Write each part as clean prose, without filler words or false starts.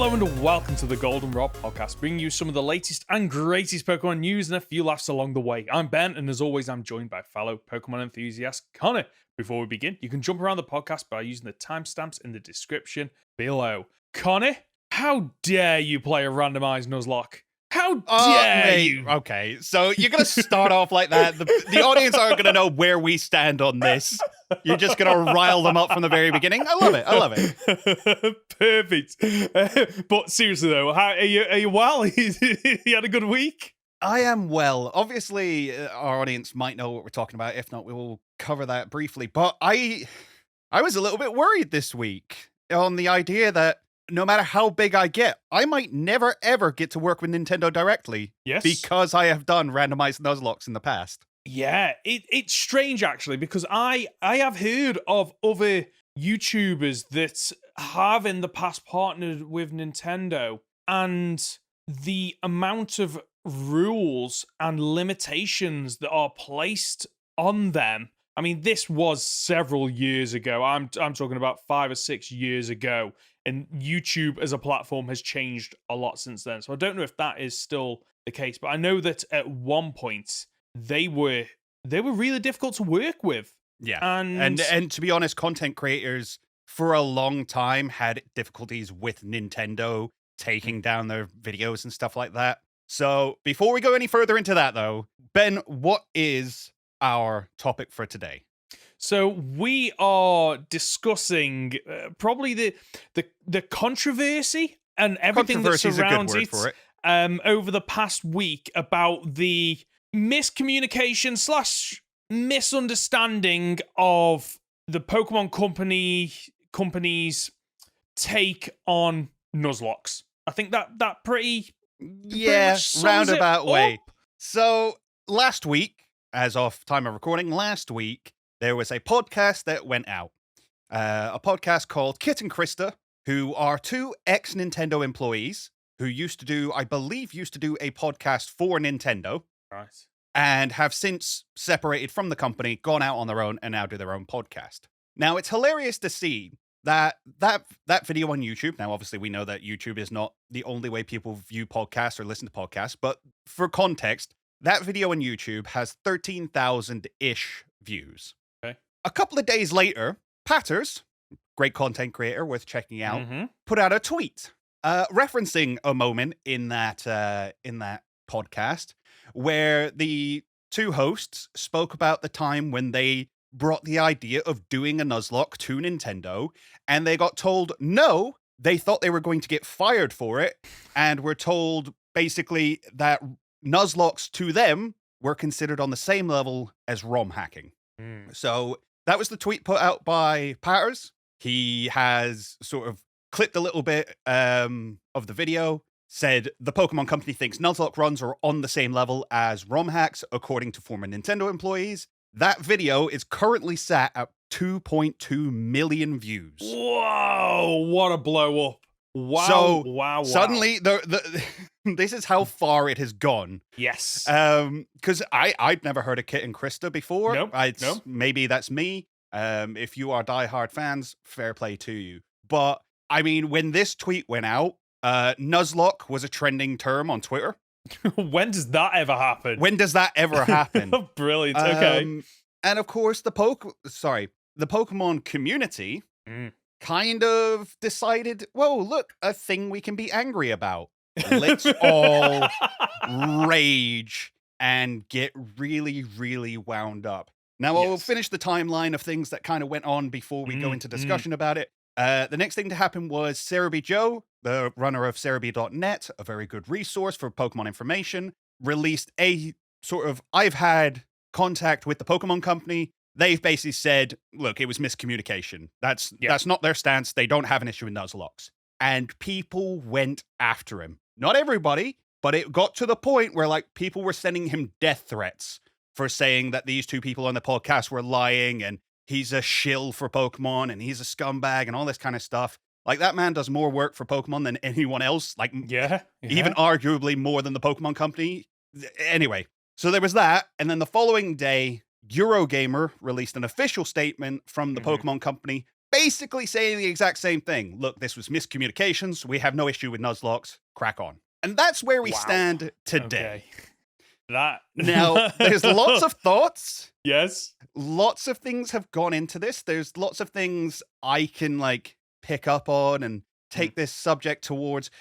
Hello and welcome to the Goldenrod Podcast, bringing you some of the latest and greatest Pokemon news and a few laughs along the way. I'm Ben, and as always, I'm joined by fellow Pokemon enthusiast Conor. Before we begin, you can jump around the podcast by using the timestamps in the description below. Conor, how dare you play a randomized Nuzlocke? How dare you? Okay, so you're going to start off like that. The audience aren't going to know where we stand on this. You're just going to rile them up from the very beginning. I love it. Perfect. But seriously though, are you well? You had a good week? I am well. Obviously, our audience might know what we're talking about. If not, we will cover that briefly. But I was a little bit worried this week on the idea that no matter how big I get, I might never, ever get to work with Nintendo directly. Yes. Because I have done randomized Nuzlockes in the past. Yeah, it's strange, actually, because I have heard of other YouTubers that have in the past partnered with Nintendo, and the amount of rules and limitations that are placed on them. I mean, this was several years ago. I'm talking about 5 or 6 years ago. And YouTube as a platform has changed a lot since then. So I don't know if that is still the case, but I know that at one point they were really difficult to work with. Yeah. And to be honest, content creators for a long time had difficulties with Nintendo taking down their videos and stuff like that. So before we go any further into that though, Ben, what is our topic for today? So we are discussing probably the controversy and everything that surrounds it, over the past week about the miscommunication / misunderstanding of the Pokemon company's take on Nuzlockes. I think that pretty much roundabout way. Up. So last week, as of time of recording, there was a podcast that went out. A podcast called Kit and Krista, who are 2 ex-Nintendo employees who used to do a podcast for Nintendo. Right. And have since separated from the company, gone out on their own, and now do their own podcast. Now, it's hilarious to see that video on YouTube. Now, obviously, we know that YouTube is not the only way people view podcasts or listen to podcasts. But for context, that video on YouTube has 13,000-ish views. Okay. A couple of days later, Patters, great content creator worth checking out, put out a tweet referencing a moment in that podcast where the 2 hosts spoke about the time when they brought the idea of doing a Nuzlocke to Nintendo, and they got told no, they thought they were going to get fired for it, and were told basically that Nuzlockes to them were considered on the same level as ROM hacking. So that was the tweet put out by Patters. He has sort of clipped a little bit of the video, said the Pokemon company thinks Nuzlocke runs are on the same level as ROM hacks, according to former Nintendo employees. That video is currently sat at 2.2 million views. Whoa, what a blow up. Wow. So wow. Suddenly, this is how far it has gone. Yes. Because I'd never heard of Kit and Krista before. Nope. Maybe that's me. If you are diehard fans, fair play to you. But, I mean, when this tweet went out, Nuzlocke was a trending term on Twitter. When does that ever happen? Brilliant. Okay. And of course, the Pokemon community kind of decided, whoa, look, a thing we can be angry about. Let's all rage and get really, really wound up. Now, I'll finish the timeline of things that kind of went on before we go into discussion about it. The next thing to happen was Cerebi Joe, the runner of Cerebi.net, a very good resource for Pokemon information, released a sort of, I've had contact with the Pokemon company. They've basically said, look, it was miscommunication. That's not their stance. They don't have an issue with Nuzlockes. And people went after him. Not everybody, but it got to the point where like people were sending him death threats for saying that these 2 people on the podcast were lying and he's a shill for Pokemon and he's a scumbag and all this kind of stuff. Like, that man does more work for Pokemon than anyone else. Like, even arguably more than the Pokemon company. Anyway, so there was that. And then the following day, Eurogamer released an official statement from the Pokemon company basically saying the exact same thing. Look, this was miscommunications. We have no issue with Nuzlockes. Crack on. And that's where we stand today. Okay. That Now, there's lots of thoughts. Yes. Lots of things have gone into this. There's lots of things I can like pick up on and take this subject towards.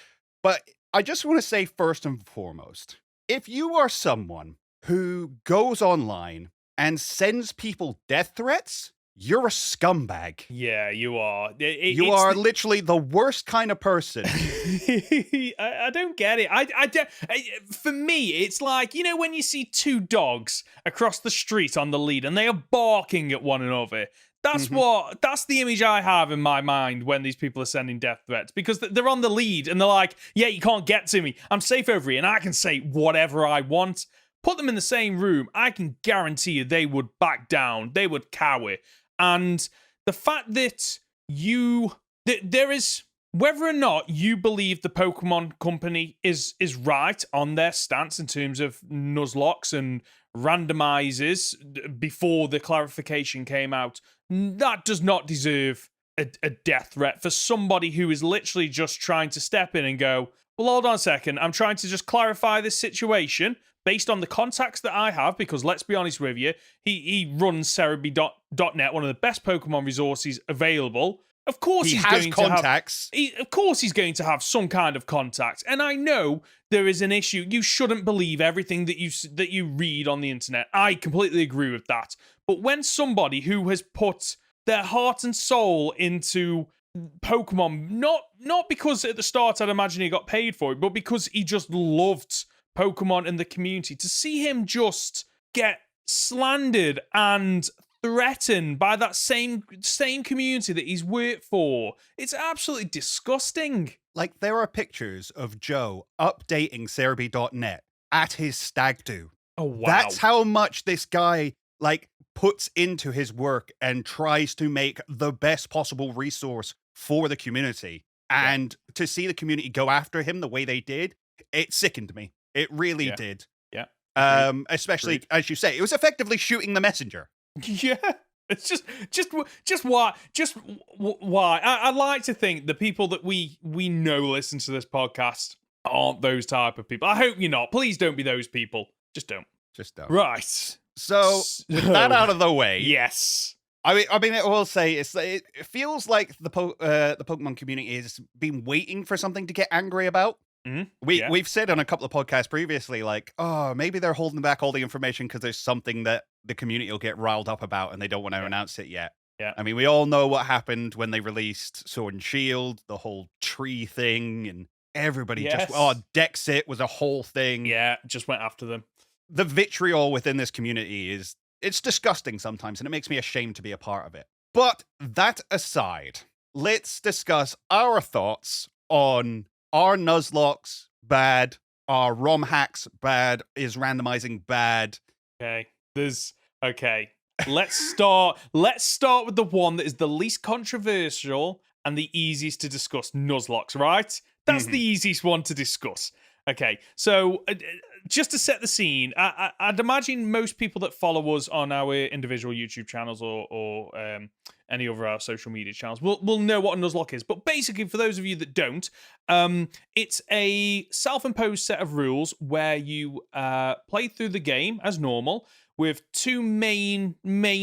But I just want to say first and foremost, if you are someone who goes online and sends people death threats, you're a scumbag. Yeah, you are. You are literally the worst kind of person. I don't get it. I don't. For me, it's like, you know, when you see two dogs across the street on the lead and they are barking at one another. That's that's the image I have in my mind when these people are sending death threats, because they're on the lead and they're like, yeah, you can't get to me. I'm safe over here and I can say whatever I want. Put them in the same room. I can guarantee you they would back down. They would cower. And the fact that there is, whether or not you believe the Pokemon company is right on their stance in terms of Nuzlockes and randomizers before the clarification came out, that does not deserve a death threat for somebody who is literally just trying to step in and go, well, hold on a second, I'm trying to just clarify this situation based on the contacts that I have, because let's be honest with you, he runs Cerebi.net, one of the best Pokemon resources available. Of course he's going contacts. to have... Of course he's going to have some kind of contact. And I know there is an issue. You shouldn't believe everything that you read on the internet. I completely agree with that. But when somebody who has put their heart and soul into Pokemon, not because at the start I'd imagine he got paid for it, but because he just loved Pokemon and the community, to see him just get slandered and threatened by that same community that he's worked for, it's absolutely disgusting. Like, there are pictures of Joe updating Cerebi.net at his stag do. Oh, wow. That's how much this guy, like, puts into his work and tries to make the best possible resource for the community. And to see the community go after him the way they did, it sickened me. It really did. Yeah. Especially, as you say, it was effectively shooting the messenger. Yeah. It's just why. I like to think the people that we know listen to this podcast aren't those type of people. I hope you're not. Please don't be those people. Just don't. Right. So with that out of the way, yes. I mean, I will say it feels like the Pokemon community has been waiting for something to get angry about. Mm-hmm. We've said on a couple of podcasts previously, like, oh, maybe they're holding back all the information because there's something that the community will get riled up about and they don't want to announce it yet. Yeah. I mean, we all know what happened when they released Sword and Shield, the whole tree thing, and everybody Dexit was a whole thing. Yeah, just went after them. The vitriol within this community it's disgusting sometimes, and it makes me ashamed to be a part of it. But that aside, let's discuss our thoughts on, are Nuzlockes bad? Are ROM hacks bad? Is randomizing bad? Okay. Let's start with the one that is the least controversial and the easiest to discuss, Nuzlockes, right? That's the easiest one to discuss. Okay, so just to set the scene, I'd imagine most people that follow us on our individual YouTube channels or any other our social media channels will know what a Nuzlocke is. But basically, for those of you that don't, it's a self-imposed set of rules where you play through the game as normal with two main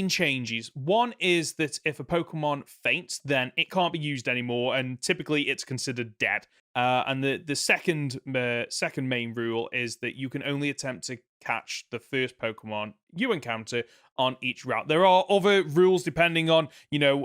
changes. One is that if a Pokemon faints, then it can't be used anymore, and typically it's considered dead. And the second main rule is that you can only attempt to catch the first Pokemon you encounter on each route. There are other rules depending on,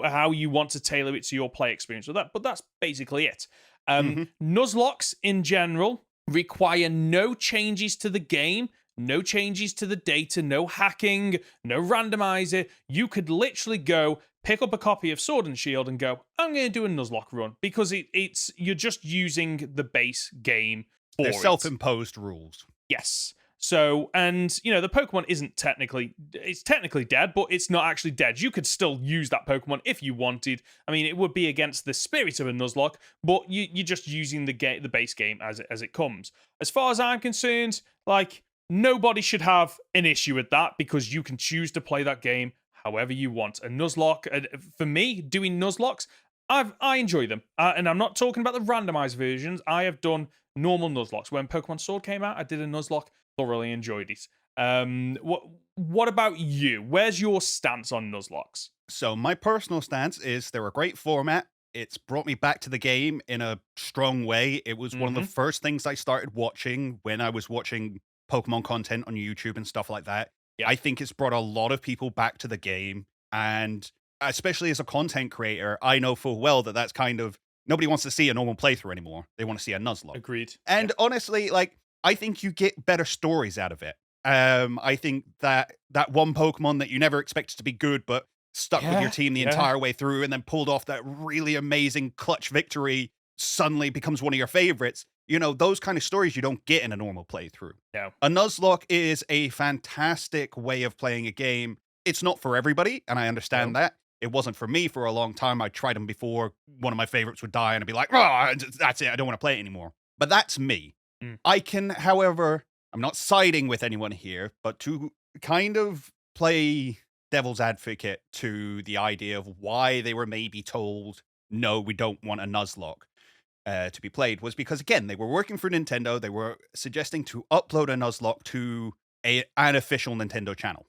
how you want to tailor it to your play experience with that, but that's basically it. Nuzlockes in general require no changes to the game, no changes to the data, no hacking, no randomizer. You could literally go pick up a copy of Sword and Shield and go, I'm going to do a Nuzlocke run, because you're just using the base game for They're self-imposed rules. Yes. So, and, the Pokemon it's technically dead, but it's not actually dead. You could still use that Pokemon if you wanted. I mean, it would be against the spirit of a Nuzlocke, but you're just using the base game as it comes. As far as I'm concerned, nobody should have an issue with that, because you can choose to play that game however you want. A Nuzlocke, for me, doing Nuzlockes, I enjoy them. And I'm not talking about the randomized versions. I have done normal Nuzlocke. When Pokemon Sword came out, I did a Nuzlocke, thoroughly enjoyed it. What about you? Where's your stance on Nuzlocke? So my personal stance is they're a great format. It's brought me back to the game in a strong way. It was one of the first things I started watching when I was watching Pokemon content on YouTube and stuff like that. Yeah. I think it's brought a lot of people back to the game. And especially as a content creator, I know full well that that's kind of, nobody wants to see a normal playthrough anymore. They want to see a Nuzlocke. Agreed. And honestly, like, I think you get better stories out of it. I think that one Pokemon that you never expected to be good, but stuck with your team the entire way through and then pulled off that really amazing clutch victory suddenly becomes one of your favorites. You know, those kind of stories you don't get in a normal playthrough. No. A Nuzlocke is a fantastic way of playing a game. It's not for everybody, and I understand that. It wasn't for me for a long time. I tried them before one of my favorites would die, and I'd be like, oh, that's it. I don't want to play it anymore. But that's me. I can, however, I'm not siding with anyone here, but to kind of play devil's advocate to the idea of why they were maybe told, no, we don't want a Nuzlocke to be played, was because, again, they were working for Nintendo. They were suggesting to upload a Nuzlocke to an official Nintendo channel.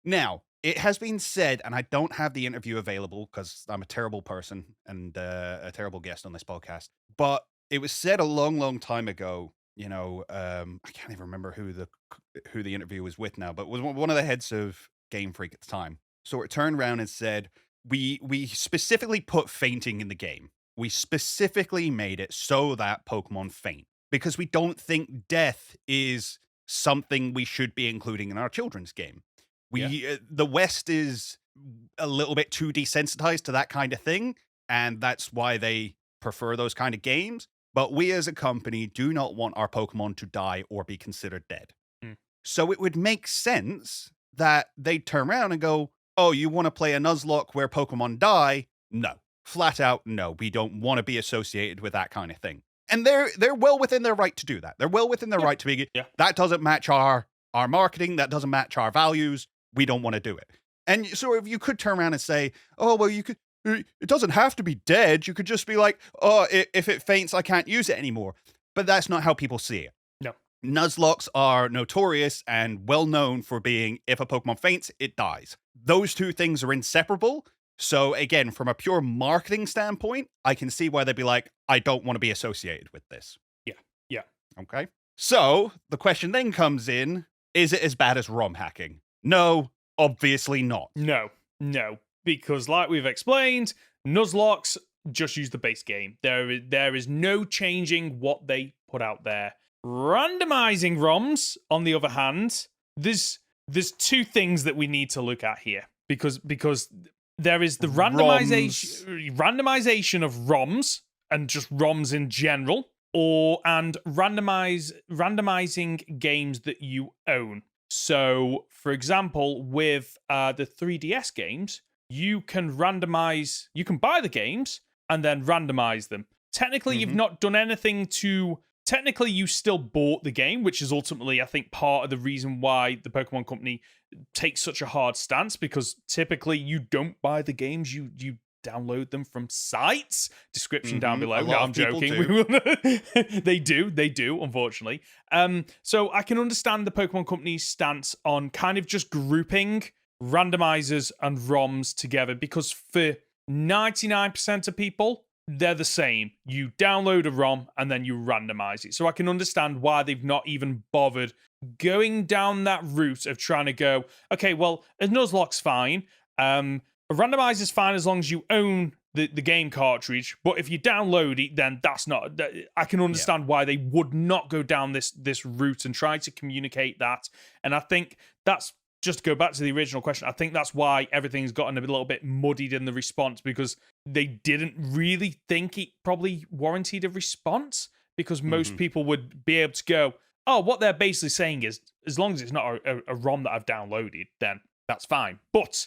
Now, it has been said, and I don't have the interview available because I'm a terrible person and a terrible guest on this podcast, but it was said a long, long time ago, you know, I can't even remember who the interview was with now, but it was one of the heads of Game Freak at the time. So it turned around and said, we specifically put fainting in the game. We specifically made it so that Pokemon faint because we don't think death is something we should be including in our children's game. The West is a little bit too desensitized to that kind of thing, and that's why they prefer those kind of games. But we as a company do not want our Pokemon to die or be considered dead. So it would make sense that they'd turn around and go, oh, you want to play a Nuzlocke where Pokemon die? No. Flat out, no. We don't want to be associated with that kind of thing. And they're well within their right to do that. They're well within their right to be, that doesn't match our marketing, that doesn't match our values, we don't want to do it. And so if you could turn around and say, oh, well, you could, it doesn't have to be dead. You could just be like, oh, if it faints, I can't use it anymore. But that's not how people see it. No. Nuzlockes are notorious and well known for being, if a Pokemon faints, it dies. Those two things are inseparable. So again, from a pure marketing standpoint, I can see why they'd be like, I don't want to be associated with this. Yeah. Okay. So the question then comes in, is it as bad as ROM hacking? No, obviously not. No. Because like we've explained, Nuzlockes just use the base game. There is no changing what they put out there. Randomizing ROMs, on the other hand, there's two things that we need to look at here. Because there is the randomization of ROMs and just ROMs in general, and randomizing games that you own. So, for example, with the 3DS games, you can buy the games and then randomize them. Technically, you've not done anything to... Technically, you still bought the game, which is ultimately, I think, part of the reason why the Pokemon Company takes such a hard stance, because typically you don't buy the games, you download them from sites. Description down below. No, I'm joking. They do, unfortunately. So I can understand the Pokemon Company's stance on kind of just grouping randomizers and ROMs together, because for 99% of people, they're the same. You download a ROM and then you randomize it. So I can understand why they've not even bothered going down that route of trying to go, okay, well, a Nuzlocke's fine. A randomizer's fine as long as you own the game cartridge. But if you download it, then that's not... I can understand why they would not go down this route and try to communicate that. And I think that's... Just to go back to the original question, I think that's why everything's gotten a little bit muddied in the response, because they didn't really think it probably warranted a response, because most people would be able to go, oh, what they're basically saying is, as long as it's not a ROM that I've downloaded, then that's fine. But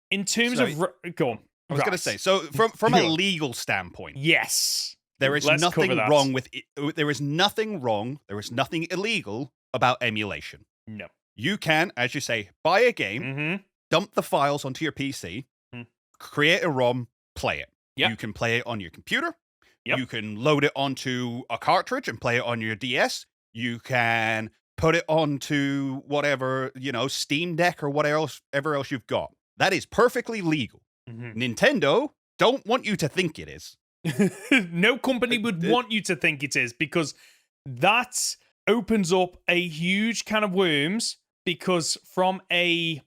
in terms of... Go on. I was going to say, so from a legal standpoint... Yes. There is nothing wrong with... There is nothing wrong, there is nothing illegal about emulation. No. You can, as you say, buy a game, dump the files onto your PC, create a ROM, play it. Yep. You can play it on your computer. Yep. You can load it onto a cartridge and play it on your DS. You can put it onto whatever, Steam Deck or whatever else you've got. That is perfectly legal. Nintendo don't want you to think it is. No company would want you to think it is, because that opens up a huge can of worms, because from a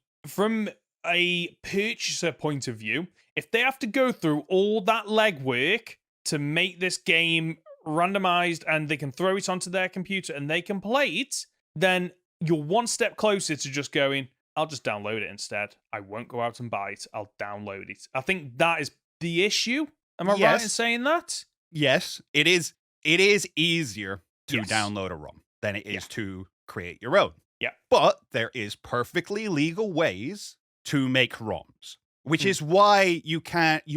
purchaser point of view, if they have to go through all that legwork to make this game randomized and they can throw it onto their computer and they can play it, then you're one step closer to just going, I'll just download it instead. I won't go out and buy it. I'll download it. I think that is the issue. Am I right in saying that? Yes, it is. It is easier to download a ROM than it is to create your own. Yeah. But there is perfectly legal ways to make ROMs, which is why you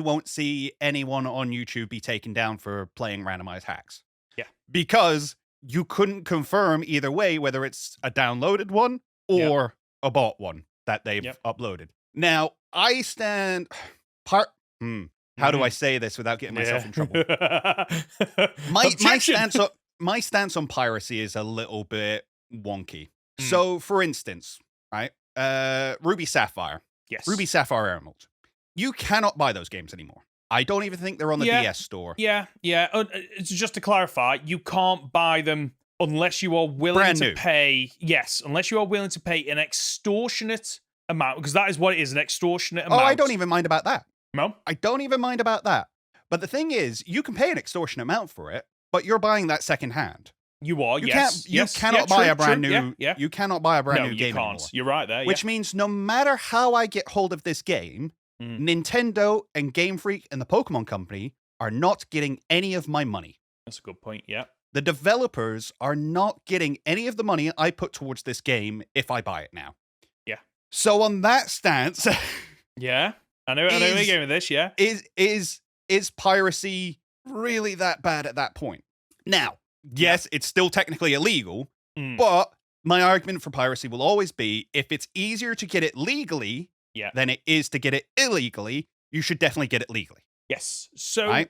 won't see anyone on YouTube be taken down for playing randomized hacks. Yeah. Because you couldn't confirm either way whether it's a downloaded one or a bought one that they've uploaded. Now, I stand how do I say this without getting myself in trouble? My stance on piracy is a little bit wonky. So, for instance, right, Ruby Sapphire, Ruby Sapphire Emerald, you cannot buy those games anymore. I don't even think they're on the DS store. Yeah. Just to clarify, you can't buy them unless you are willing to pay. Yes, unless you are willing to pay an extortionate amount, because that is what it is, an extortionate amount. Oh, I don't even mind about that. No? I don't even mind about that. But the thing is, you can pay an extortionate amount for it, but you're buying that secondhand. You are, You cannot buy a brand new. You cannot buy a brand new game anymore. You're right there. Which means no matter how I get hold of this game, Nintendo and Game Freak and the Pokemon Company are not getting any of my money. That's a good point. Yeah. The developers are not getting any of the money I put towards this game if I buy it now. Yeah. So on that stance, yeah, I know where you're going with this. Yeah. Is piracy really that bad at that point? Now, yes, it's still technically illegal, but my argument for piracy will always be, if it's easier to get it legally than it is to get it illegally, you should definitely get it legally. Yes. So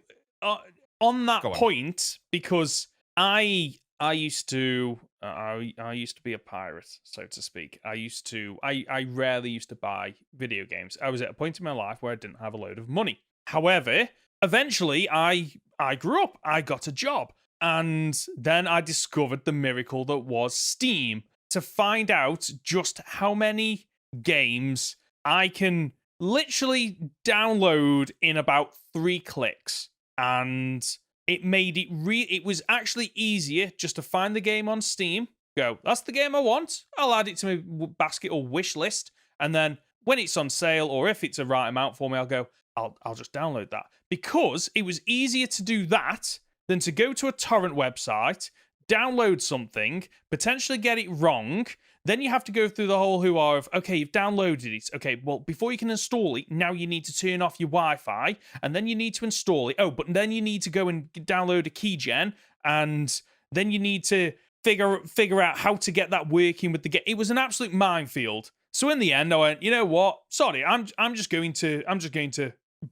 on that point, because I used to be a pirate, so to speak. I rarely used to buy video games. I was at a point in my life where I didn't have a load of money. However, eventually I grew up. I got a job. And then I discovered the miracle that was Steam, to find out just how many games I can literally download in about 3 clicks. And it made it it was actually easier just to find the game on Steam, go, that's the game I want, I'll add it to my basket or wish list, and then when it's on sale, or if it's a right amount for me, I'll go, I'll just download that. Because it was easier to do that than to go to a torrent website, download something, potentially get it wrong, then you have to go through the whole hoo-ha of, okay, you've downloaded it. Okay, well, before you can install it, now you need to turn off your Wi-Fi, and then you need to install it. Oh, but then you need to go and download a keygen, and then you need to figure out how to get that working with the game. It was an absolute minefield. So in the end, I went, you know what? Sorry, I'm just going to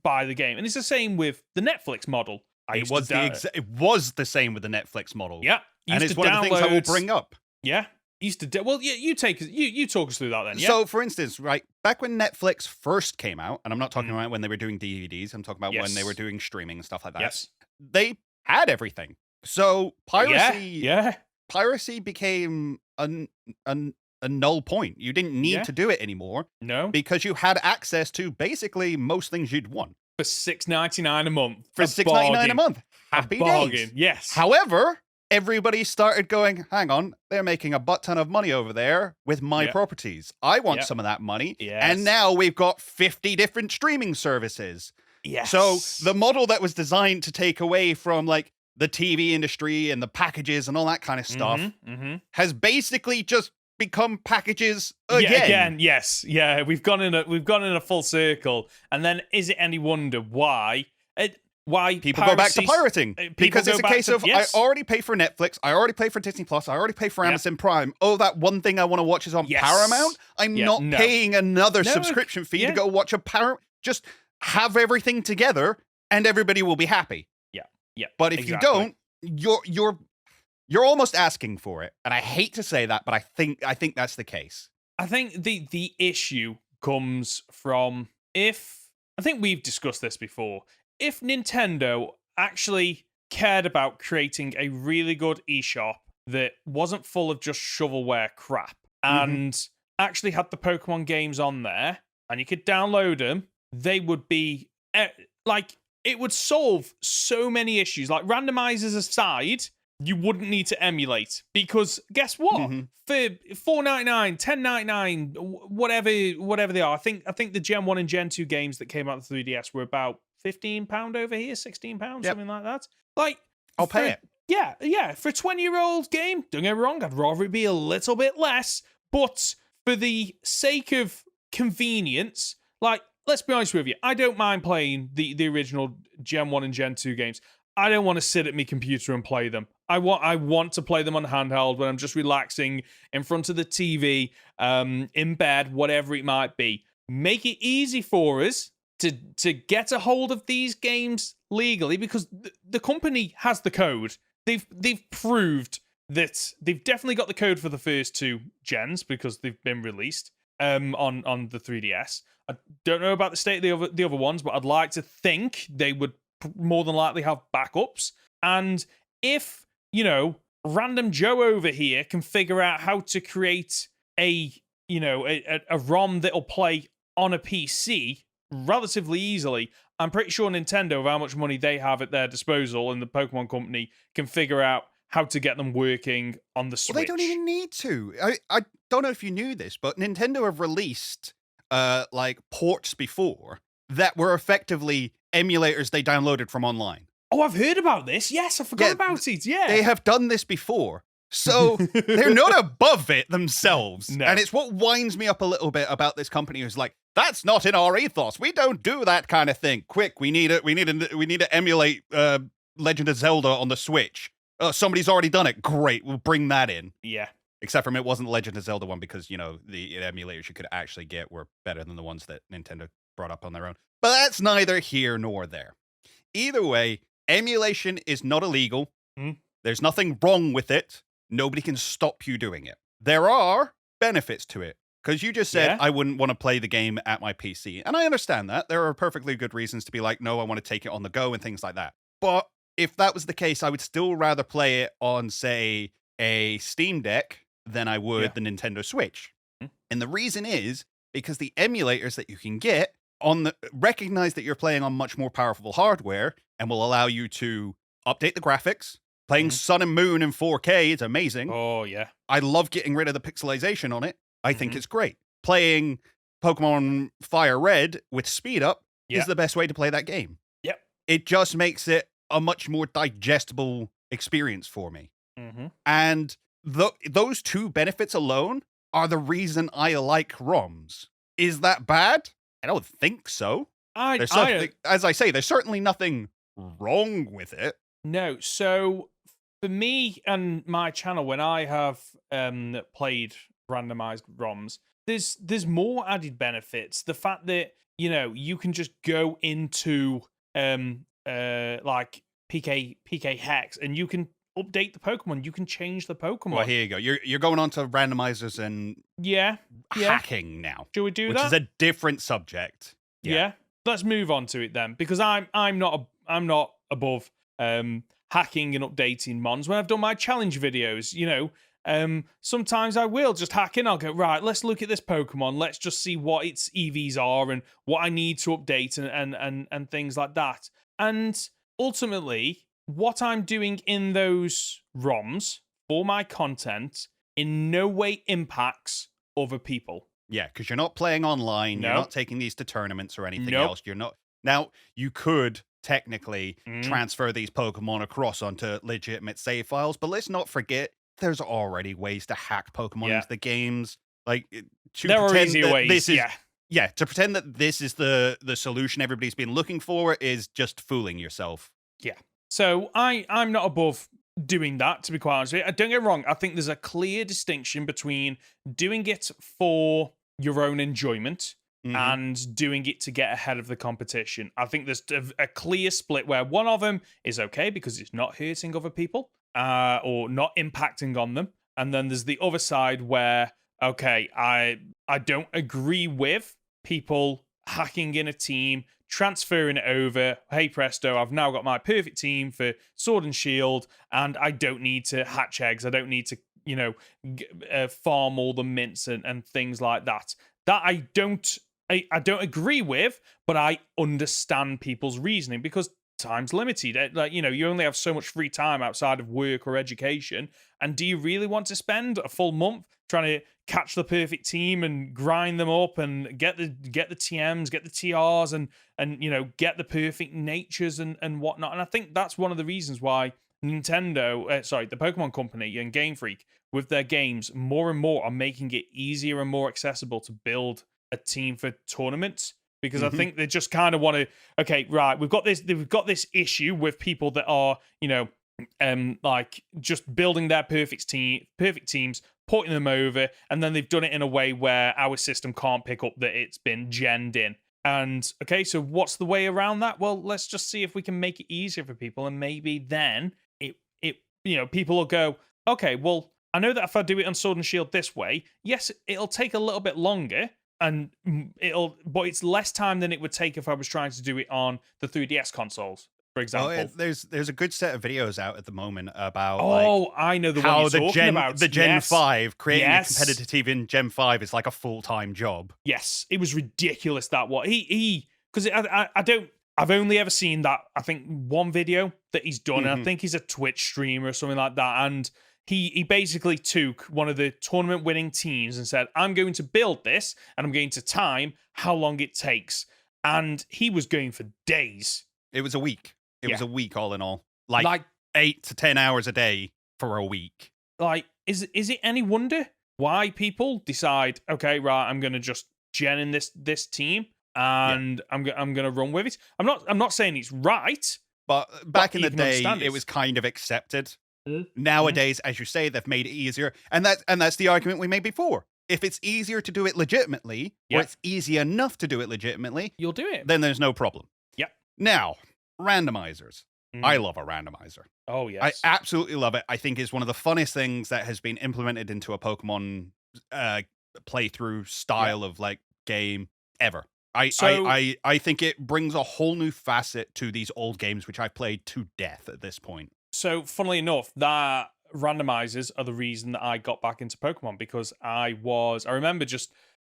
buy the game. And it's the same with the Netflix model. It was the same with the Netflix model. Yeah, and it's one of the things I will bring up. Yeah, you talk us through that then. Yeah? So, for instance, right back when Netflix first came out, and I'm not talking about when they were doing DVDs. I'm talking about when they were doing streaming and stuff like that. Yes, they had everything. So piracy became a null point. You didn't need to do it anymore. No, because you had access to basically most things you'd want. For $6.99 a month. For $6.99 a month. Happy days. Yes. However, everybody started going, hang on, they're making a butt ton of money over there with my properties. I want some of that money. Yes. And now we've got 50 different streaming services. Yes. So the model that was designed to take away from like the TV industry and the packages and all that kind of stuff has basically just become packages again. Yeah, again, yes. Yeah, we've gone in a full circle. And then is it any wonder why why people go back to pirating because it's a case of I already pay for Netflix, I already pay for Disney Plus, I already pay for Amazon Prime. Oh, that one thing I want to watch is on Paramount. I'm not paying another subscription fee to go watch a Paramount. Just have everything together, and everybody will be happy. Yeah. But if you don't, you're almost asking for it, and I hate to say that, but I think that's the case. I think the issue comes from I think we've discussed this before. If Nintendo actually cared about creating a really good eShop that wasn't full of just shovelware crap and actually had the Pokemon games on there and you could download them, they would be it would solve so many issues. Like, randomizers aside, you wouldn't need to emulate, because guess what? For $4.99, $10.99, whatever they are, I think the Gen 1 and Gen 2 games that came out of the 3DS were about £15 over here, £16, something like that. Like, I'll pay it. Yeah. For a 20-year-old game, don't get me wrong, I'd rather it be a little bit less, but for the sake of convenience, like, let's be honest with you, I don't mind playing the original Gen 1 and Gen 2 games. I don't want to sit at my computer and play them. I want to play them on handheld when I'm just relaxing in front of the TV, in bed, whatever it might be. Make it easy for us to get a hold of these games legally, because the company has the code. They've proved that they've definitely got the code for the first two gens because they've been released on the 3DS. I don't know about the state of the other ones, but I'd like to think they would more than likely have backups. And if, random Joe over here can figure out how to create a ROM that'll play on a PC relatively easily, I'm pretty sure Nintendo, with how much money they have at their disposal, and the Pokemon Company can figure out how to get them working on the Switch. Well, they don't even need to. I don't know if you knew this, but Nintendo have released ports before that were effectively emulators they downloaded from online. Oh, I've heard about this. Yes, I forgot about it. Yeah. They have done this before. So they're not above it themselves. No. And it's what winds me up a little bit about this company, who's like, that's not in our ethos. We don't do that kind of thing. Quick, we need to emulate Legend of Zelda on the Switch. Somebody's already done it. Great, we'll bring that in. Yeah. Except for it wasn't Legend of Zelda one, because, the emulators you could actually get were better than the ones that Nintendo brought up on their own. But that's neither here nor there. Either way, emulation is not illegal. There's nothing wrong with it. Nobody can stop you doing it. There are benefits to it, because you just said, I wouldn't want to play the game at my PC. And I understand that. There are perfectly good reasons to be like, no, I want to take it on the go and things like that. But if that was the case, I would still rather play it on, say, a Steam Deck than I would the Nintendo Switch. And the reason is because the emulators that you can get recognize that you're playing on much more powerful hardware and will allow you to update the graphics. Playing Sun and Moon in 4K is amazing. Oh, yeah. I love getting rid of the pixelization on it. I think it's great. Playing Pokemon Fire Red with speed up is the best way to play that game. Yep. It just makes it a much more digestible experience for me. And those two benefits alone are the reason I like ROMs. Is that bad? I don't think so. As I say, there's certainly nothing wrong with it. No. So for me and my channel, when I have played randomized ROMs, there's more added benefits. The fact that you can just go into like PK Hex and you can update the Pokemon. You can change the Pokemon. Well, here you go. You're going on to randomizers and hacking now. Should we do that? Which is a different subject. Yeah. Let's move on to it then, because I'm not above hacking and updating mons. When I've done my challenge videos, sometimes I will just hack in. I'll go, right, let's look at this Pokemon. Let's just see what its EVs are and what I need to update and things like that. And ultimately, what I'm doing in those ROMs for my content in no way impacts other people. Yeah, because you're not playing online. You're not taking these to tournaments or anything else. You're not. Now, you could technically transfer these Pokemon across onto legitimate save files, but let's not forget, there's already ways to hack Pokemon into the games. Like, there are easier ways. Yeah, to pretend that this is the solution everybody's been looking for is just fooling yourself. Yeah. So I'm not above doing that, to be quite honest with you. Don't get me wrong. I think there's a clear distinction between doing it for your own enjoyment and doing it to get ahead of the competition. I think there's a clear split where one of them is okay because it's not hurting other people or not impacting on them. And then there's the other side where, okay, I don't agree with people hacking in a team, transferring it over. Hey presto, I've now got my perfect team for Sword and Shield, and I don't need to hatch eggs. I don't need to, farm all the mints and things like that. That I don't agree with, but I understand people's reasoning because time's limited. Like, you only have so much free time outside of work or education. And do you really want to spend a full month trying to catch the perfect team and grind them up and get the TMs, get the TRs, and get the perfect natures and whatnot? And I think that's one of the reasons why the Pokemon Company and Game Freak, with their games, more and more are making it easier and more accessible to build a team for tournaments. Because I think they just kind of want to, okay, right, we've got this issue with people that are, like just building their perfect teams, porting them over, and then they've done it in a way where our system can't pick up that it's been genned in. And okay, so what's the way around that? Well, let's just see if we can make it easier for people, and maybe then people will go, okay, well, I know that if I do it on Sword and Shield this way, yes, it'll take a little bit longer. But it's less time than it would take if I was trying to do it on the 3DS consoles, for example. Oh, there's a good set of videos out at the moment about I know the how one you're talking about. The Gen 5, creating a Yes. competitive team in Gen 5 is like a full-time job. Yes, it was ridiculous that what because I've only ever seen that, I think, one video that he's done, and I think he's a Twitch streamer or something like that, and he basically took one of the tournament winning teams and said, I'm going to build this and I'm going to time how long it takes. And he was going for days. It was a week. It was a week all in all. Like 8 to 10 hours a day for a week. Like, is it any wonder why people decide, okay, right, I'm going to just gen in this team and I'm going to run with it. I'm not saying it's right. But back in the day, it was kind of accepted. Nowadays, as you say, they've made it easier, and that's the argument we made before. If it's easier to do it legitimately, or it's easy enough to do it legitimately, you'll do it. Then there's no problem. Yep. Now, randomizers. I love a randomizer. Oh yes, I absolutely love it. I think it's one of the funnest things that has been implemented into a Pokemon playthrough style of like game ever. I think it brings a whole new facet to these old games, which I've played to death at this point. So, funnily enough, that randomizers are the reason that I got back into Pokemon, because I remember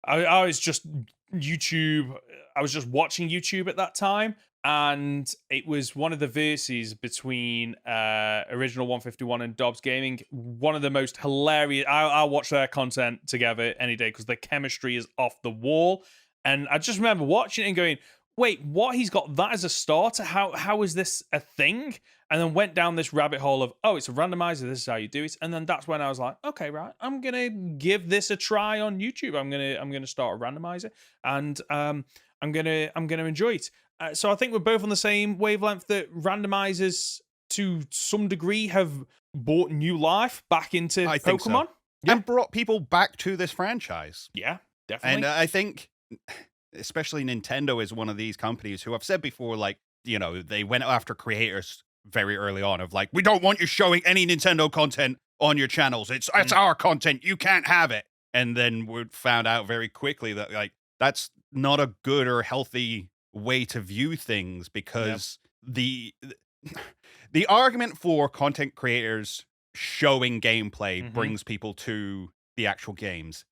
I was just YouTube, I was just watching YouTube at that time, and it was one of the verses between Original 151 and Dobbs Gaming. One of the most hilarious, I'll watch their content together any day because the chemistry is off the wall. And I just remember watching it and going, wait, what? He's got that as a starter? How is this a thing? And then went down this rabbit hole of, oh, it's a randomizer. This is how you do it. And then that's when I was like, okay, right, I'm gonna give this a try on YouTube. I'm gonna start a randomizer, and I'm gonna enjoy it. So I think we're both on the same wavelength that randomizers, to some degree, have brought new life back into Pokemon. So. And brought people back to this franchise. Yeah, definitely. And I think, especially Nintendo is one of these companies who I've said before, like, they went after creators very early on of like, we don't want you showing any Nintendo content on your channels. It's our content. You can't have it. And then we found out very quickly that like that's not a good or healthy way to view things, because the argument for content creators showing gameplay brings people to the actual games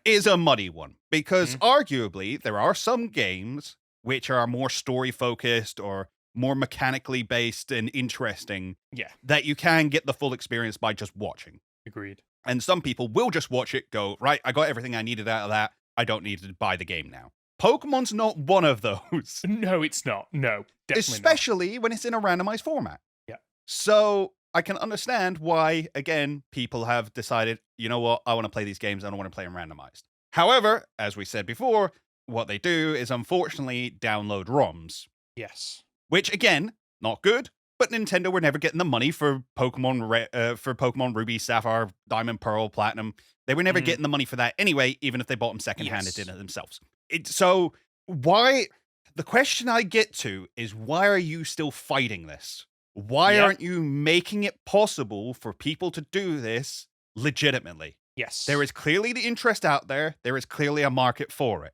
is a muddy one, because arguably there are some games which are more story focused or more mechanically based and interesting that you can get the full experience by just watching. Agreed. And some people will just watch it, go, right, I got everything I needed out of that. I don't need to buy the game now. Pokemon's not one of those. No, it's not. No, definitely especially when it's in a randomized format. Yeah. So I can understand why, again, people have decided, you know what, I want to play these games. I don't want to play them randomized. However, as we said before, what they do is unfortunately download ROMs, Yes. which again, not good. But Nintendo were never getting the money for Pokemon Ruby, Sapphire, Diamond, Pearl, Platinum. They were never getting the money for that anyway, even if they bought them secondhand and did it themselves. So why? The question I get to is, why are you still fighting this? Why aren't you making it possible for people to do this legitimately? Yes. There is clearly the interest out there. There is clearly a market for it.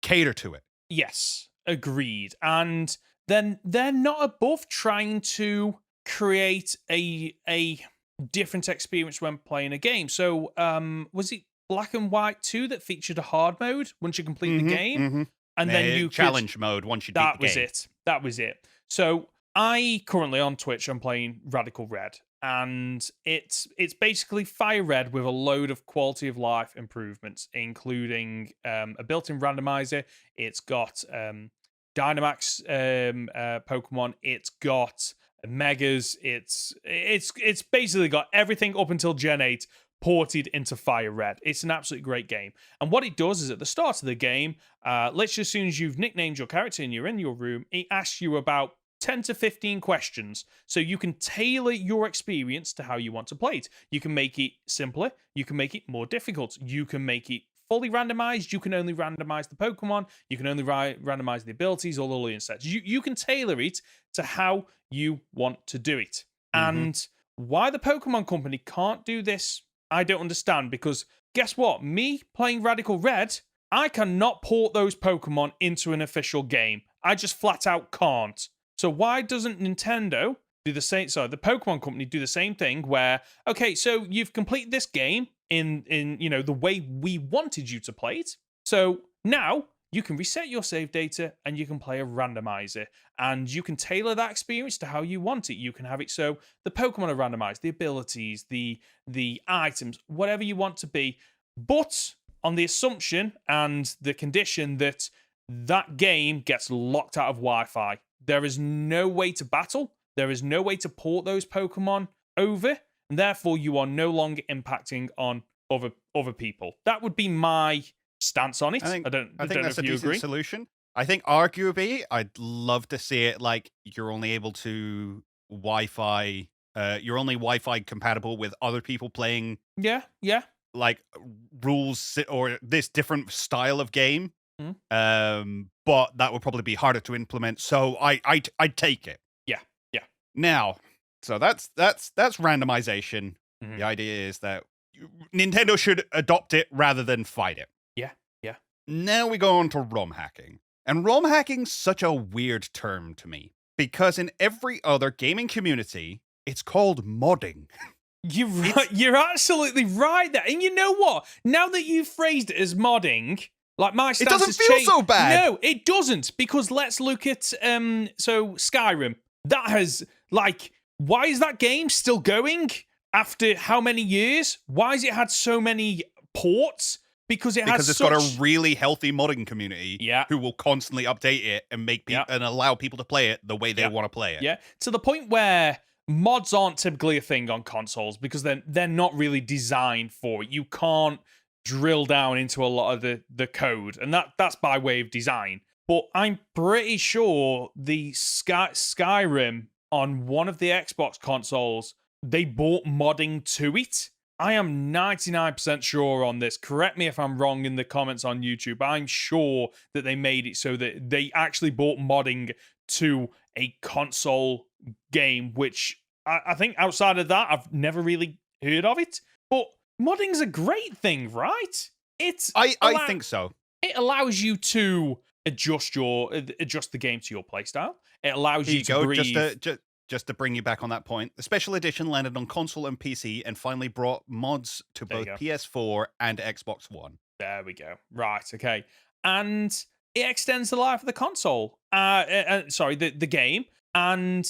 Cater to it. Yes, agreed. And then they're not above trying to create a different experience when playing a game. So, was it Black and White 2 that featured a hard mode once you complete the game? And then you challenge mode once you beat the game. That was it. So I currently on Twitch, I'm playing Radical Red, and it's basically Fire Red with a load of quality of life improvements, including a built-in randomizer. It's got Dynamax Pokemon. It's got Megas. It's basically got everything up until Gen 8 ported into Fire Red. It's an absolutely great game. And what it does is at the start of the game, literally as soon as you've nicknamed your character and you're in your room, it asks you about 10 to 15 questions. So you can tailor your experience to how you want to play it. You can make it simpler. You can make it more difficult. You can make it fully randomized. You can only randomize the Pokemon. You can only randomize the abilities, all the alien sets. You can tailor it to how you want to do it. And why the Pokemon Company can't do this, I don't understand, because guess what? Me playing Radical Red, I cannot port those Pokemon into an official game. I just flat out can't. So why doesn't Nintendo do the same? Sorry, the Pokemon Company do the same thing where, okay, so you've completed this game in the way we wanted you to play it. So now you can reset your save data and you can play a randomizer, and you can tailor that experience to how you want it. You can have it so the Pokemon are randomized, the abilities, the items, whatever you want to be, but on the assumption and the condition that that game gets locked out of Wi-Fi. There is no way to battle. There is no way to port those Pokemon over, and therefore you are no longer impacting on other people. That would be my stance on it. I don't know that's if a you decent agree. solution. I think arguably, I'd love to see it like you're only able to Wi-Fi. You're only Wi-Fi compatible with other people playing. Yeah. Like rules or this different style of game. But that would probably be harder to implement. So I'd take it. Yeah. Now, so that's randomization. The idea is that Nintendo should adopt it rather than fight it. Yeah. Now we go on to ROM hacking. And ROM hacking's such a weird term to me, because in every other gaming community, it's called modding. You're absolutely right there. And you know what? Now that you've phrased it as modding, like my stance it doesn't feel so bad. No, it doesn't, because let's look at so Skyrim. That has why is that game still going after how many years? Why has it had so many ports? Because it's got a really healthy modding community who will constantly update it and make and allow people to play it the way they want to play it. Yeah, to the point where mods aren't typically a thing on consoles because they're not really designed for it. You can't drill down into a lot of the code, and that's by way of design. But I'm pretty sure the Skyrim on one of the Xbox consoles, they bought modding to it. I am 99% sure on this. Correct me if I'm wrong in the comments on YouTube. I'm sure that they made it so that they actually bought modding to a console game, which I think outside of that, I've never really heard of it. But modding's a great thing, right? I think so. It allows you to adjust the game to your playstyle. It allows you to breathe. Just to bring you back on that point, the special edition landed on console and PC and finally brought mods to both PS4 and Xbox One. There we go. Right, okay. And it extends the life of the console. The game. And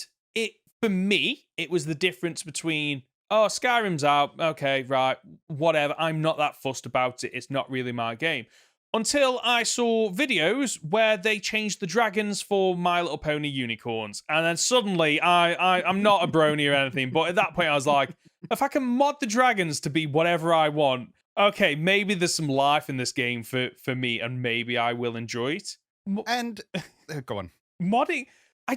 for me, it was the difference between, Skyrim's out, okay, right, whatever. I'm not that fussed about it. It's not really my game. Until I saw videos where they changed the dragons for My Little Pony unicorns. And then suddenly, I'm not a brony or anything, but at that point I was like, if I can mod the dragons to be whatever I want, okay, maybe there's some life in this game for me, and maybe I will enjoy it. And go on. Modding, I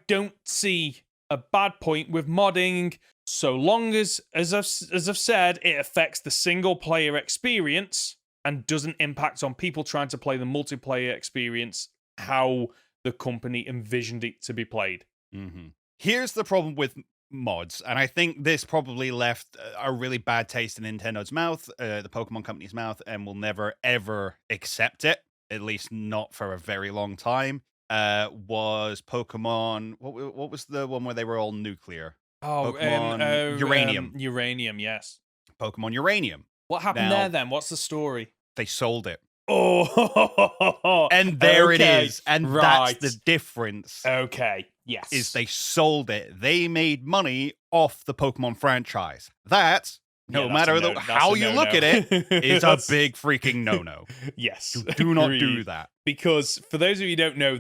don't see a bad point with modding, so long as I've said, it affects the single player experience and doesn't impact on people trying to play the multiplayer experience how the company envisioned it to be played. Mm-hmm. Here's the problem with mods, and I think this probably left a really bad taste in Nintendo's mouth, the Pokemon company's mouth, and will never ever accept it, at least not for a very long time. Was Pokemon, what was the one where they were all nuclear? Pokemon Uranium. Uranium, yes. Pokemon Uranium. What happened there then? What's the story? They sold it. Oh, and there it is. And that's the difference. Okay, yes. Is they sold it. They made money off the Pokemon franchise. That, no matter how you look at it, is a big freaking no-no. Yes. You do not do that. Because for those of you who don't know,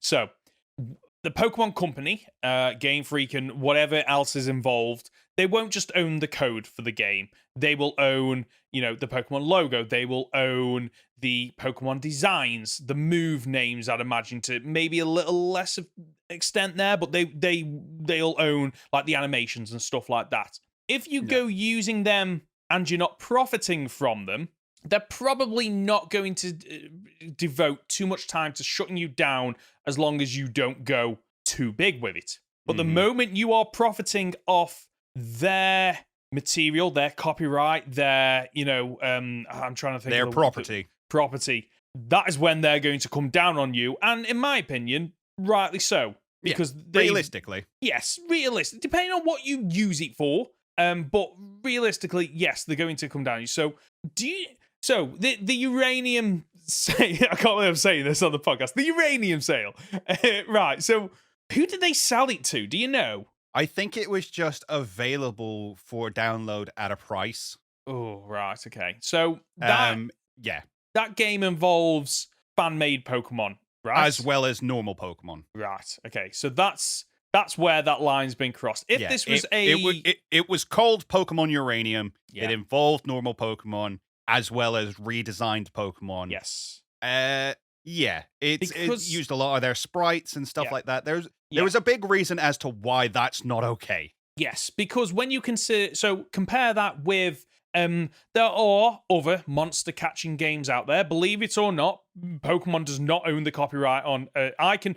so the Pokemon Company, Game Freak, and whatever else is involved, they won't just own the code for the game. They will own, the Pokemon logo. They will own the Pokemon designs, the move names, I'd imagine, to maybe a little less extent there, but they'll own like the animations and stuff like that. If you go using them and you're not profiting from them, they're probably not going to devote too much time to shutting you down as long as you don't go too big with it. But the moment you are profiting off their material, their copyright, their, I'm trying to think their of property, that is when they're going to come down on you. And in my opinion, rightly so. Because realistically. Yes, realistic. Depending on what you use it for. But realistically, yes, they're going to come down on you. So the uranium sale, I can't believe I'm saying this on the podcast. The uranium sale. Right. So who did they sell it to? Do you know? I think it was just available for download at a price. Oh, right. Okay. So that game involves fan-made Pokemon, right? As well as normal Pokemon. Right. Okay. So that's where that line's been crossed. If this was it was called Pokemon Uranium. Yeah. It involved normal Pokemon as well as redesigned Pokemon. Yes. It used a lot of their sprites and stuff like that. There was a big reason as to why that's not okay. Yes, because when you compare that with there are other monster catching games out there. Believe it or not, Pokemon does not own the copyright on. I can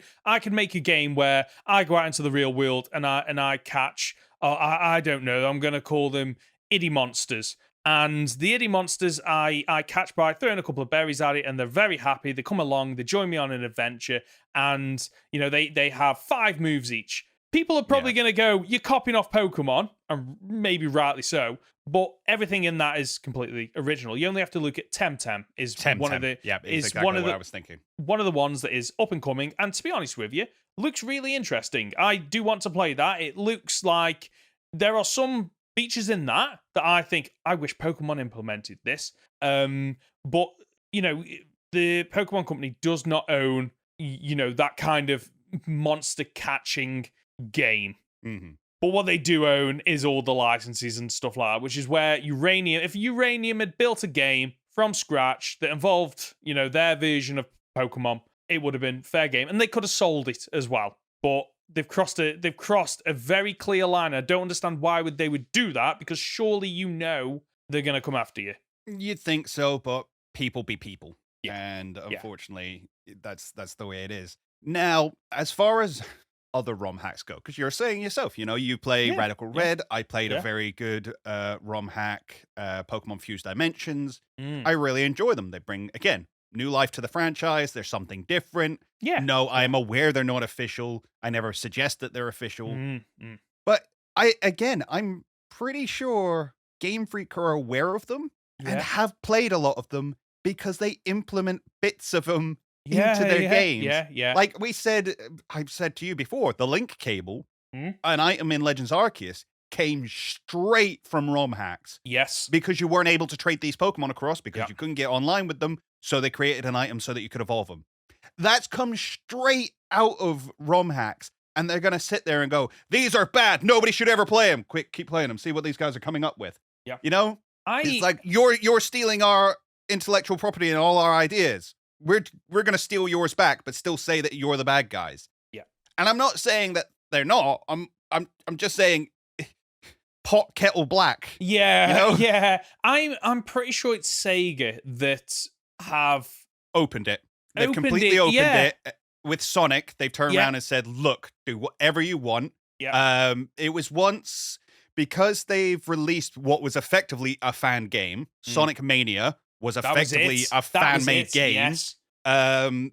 make a game where I go out into the real world and I catch. I don't know. I'm gonna call them Iddy monsters. And the Iddy monsters I catch by throwing a couple of berries at it, and they're very happy. They come along, they join me on an adventure, and they have 5 moves each. People are probably going to go, you're copying off Pokemon, and maybe rightly so, but everything in that is completely original. You only have to look at Temtem is one of the what I was thinking. One of the ones that is up and coming, and to be honest with you, looks really interesting. I do want to play that. It looks like there are some features in that I think I wish Pokemon implemented this. But the Pokemon Company does not own that kind of monster catching game. Mm-hmm. But what they do own is all the licenses and stuff like that, which is where if Uranium had built a game from scratch that involved their version of Pokemon, it would have been fair game, and they could have sold it as well. But they've crossed a very clear line. I don't understand why they would do that, because surely they're going to come after you. You'd think so, but people be people. Yeah. And unfortunately, that's the way it is. Now, as far as other ROM hacks go, because you're saying yourself, you play Radical Red. I played a very good ROM hack, Pokemon Fused Dimensions. I really enjoy them. They bring, again, new life to the franchise. There's something different. Yeah. No, I'm aware they're not official. I never suggest that they're official. But I'm pretty sure Game Freak are aware of them and have played a lot of them because they implement bits of them into their games. Yeah. Like I've said to you before, the link cable, an item in Legends Arceus, came straight from ROM hacks. Yes. Because you weren't able to trade these Pokemon across because you couldn't get online with them, so they created an item so that you could evolve them. That's come straight out of ROM hacks, and they're going to sit there and go, these are bad, nobody should ever play them. Quick, keep playing them, see what these guys are coming up with. Yeah. You know? I It's like you're stealing our intellectual property and all our ideas. We're gonna steal yours back, but still say that you're the bad guys. Yeah. And I'm not saying that they're not. I'm just saying pot kettle black. Yeah, You know? yeah. I'm pretty sure it's Sega that have Opened it. They've Opened completely it, opened yeah. it with Sonic. They've turned Yeah. around and said, "Look, do whatever you want." Yeah. It was once because they've released what was effectively a fan game. Sonic Mania was That was effectively it. a That was fan-made it, game. Yes.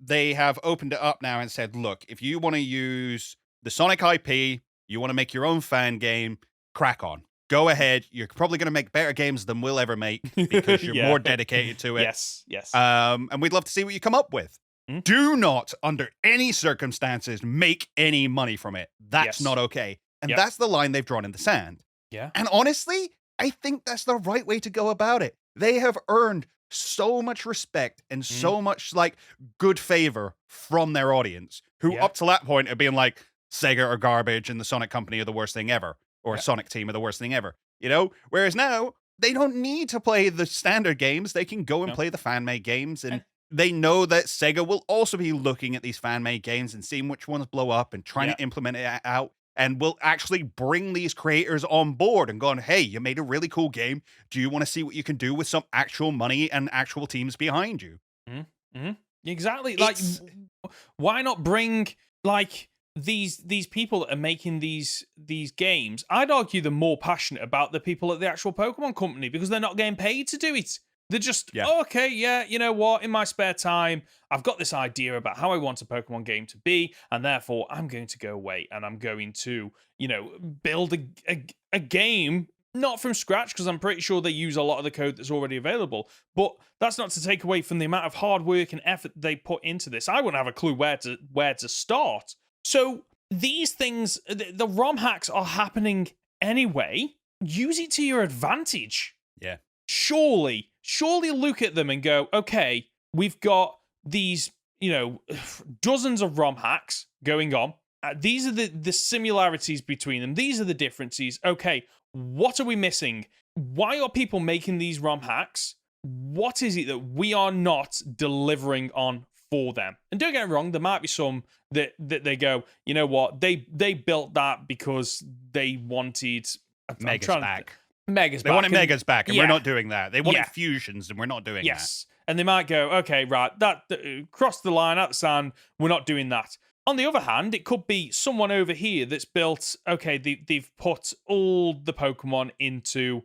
They have opened it up now and said, "Look, if you want to use the Sonic IP, you want to make your own fan game, crack on. Go ahead. You're probably going to make better games than we'll ever make because you're Yeah. more dedicated to it. Yes. Yes. And we'd love to see what you come up with. Hmm? Do not, under any circumstances, make any money from it. That's Yes. not okay." And Yep. that's the line they've drawn in the sand. Yeah. And honestly, I think that's the right way to go about it. They have earned so much respect and so much like good favor from their audience, who Yeah. up to that point have been like, Sega are garbage and the Sonic Company are the worst thing ever, or Yeah. Sonic Team are the worst thing ever. You know? Whereas now they don't need to play the standard games. They can go and No. play the fan-made games, and they know that Sega will also be looking at these fan-made games and seeing which ones blow up and trying to implement it out, and will actually bring these creators on board and going, "Hey, you made a really cool game. Do you want to see what you can do with some actual money and actual teams behind you?" Exactly. Like, It's- why not bring like these people that are making these games? I'd argue they're more passionate about the people at the actual Pokemon company because they're not getting paid to do it. They're just, Yeah. okay, yeah, you know what? In my spare time, I've got this idea about how I want a Pokemon game to be, and therefore I'm going to go away and I'm going to, build a game, not from scratch, because I'm pretty sure they use a lot of the code that's already available. But that's not to take away from the amount of hard work and effort they put into this. I wouldn't have a clue where to start. So these things, the ROM hacks are happening anyway. Use it to your advantage. Yeah. Surely look at them and go, okay, we've got these, dozens of ROM hacks going on. These are the similarities between them. These are the differences. Okay, what are we missing? Why are people making these ROM hacks? What is it that we are not delivering on for them? And don't get me wrong, there might be some that they go, you know what, they built that because they wanted Megas back. Megas They back. wanted Megas back, and we're yeah. not doing that. They wanted Yeah. fusions, and we're not doing that. Yes. And they might go, okay, right, that cross the line at the sand, we're not doing that. On the other hand, it could be someone over here that's built, okay, they've put all the Pokemon into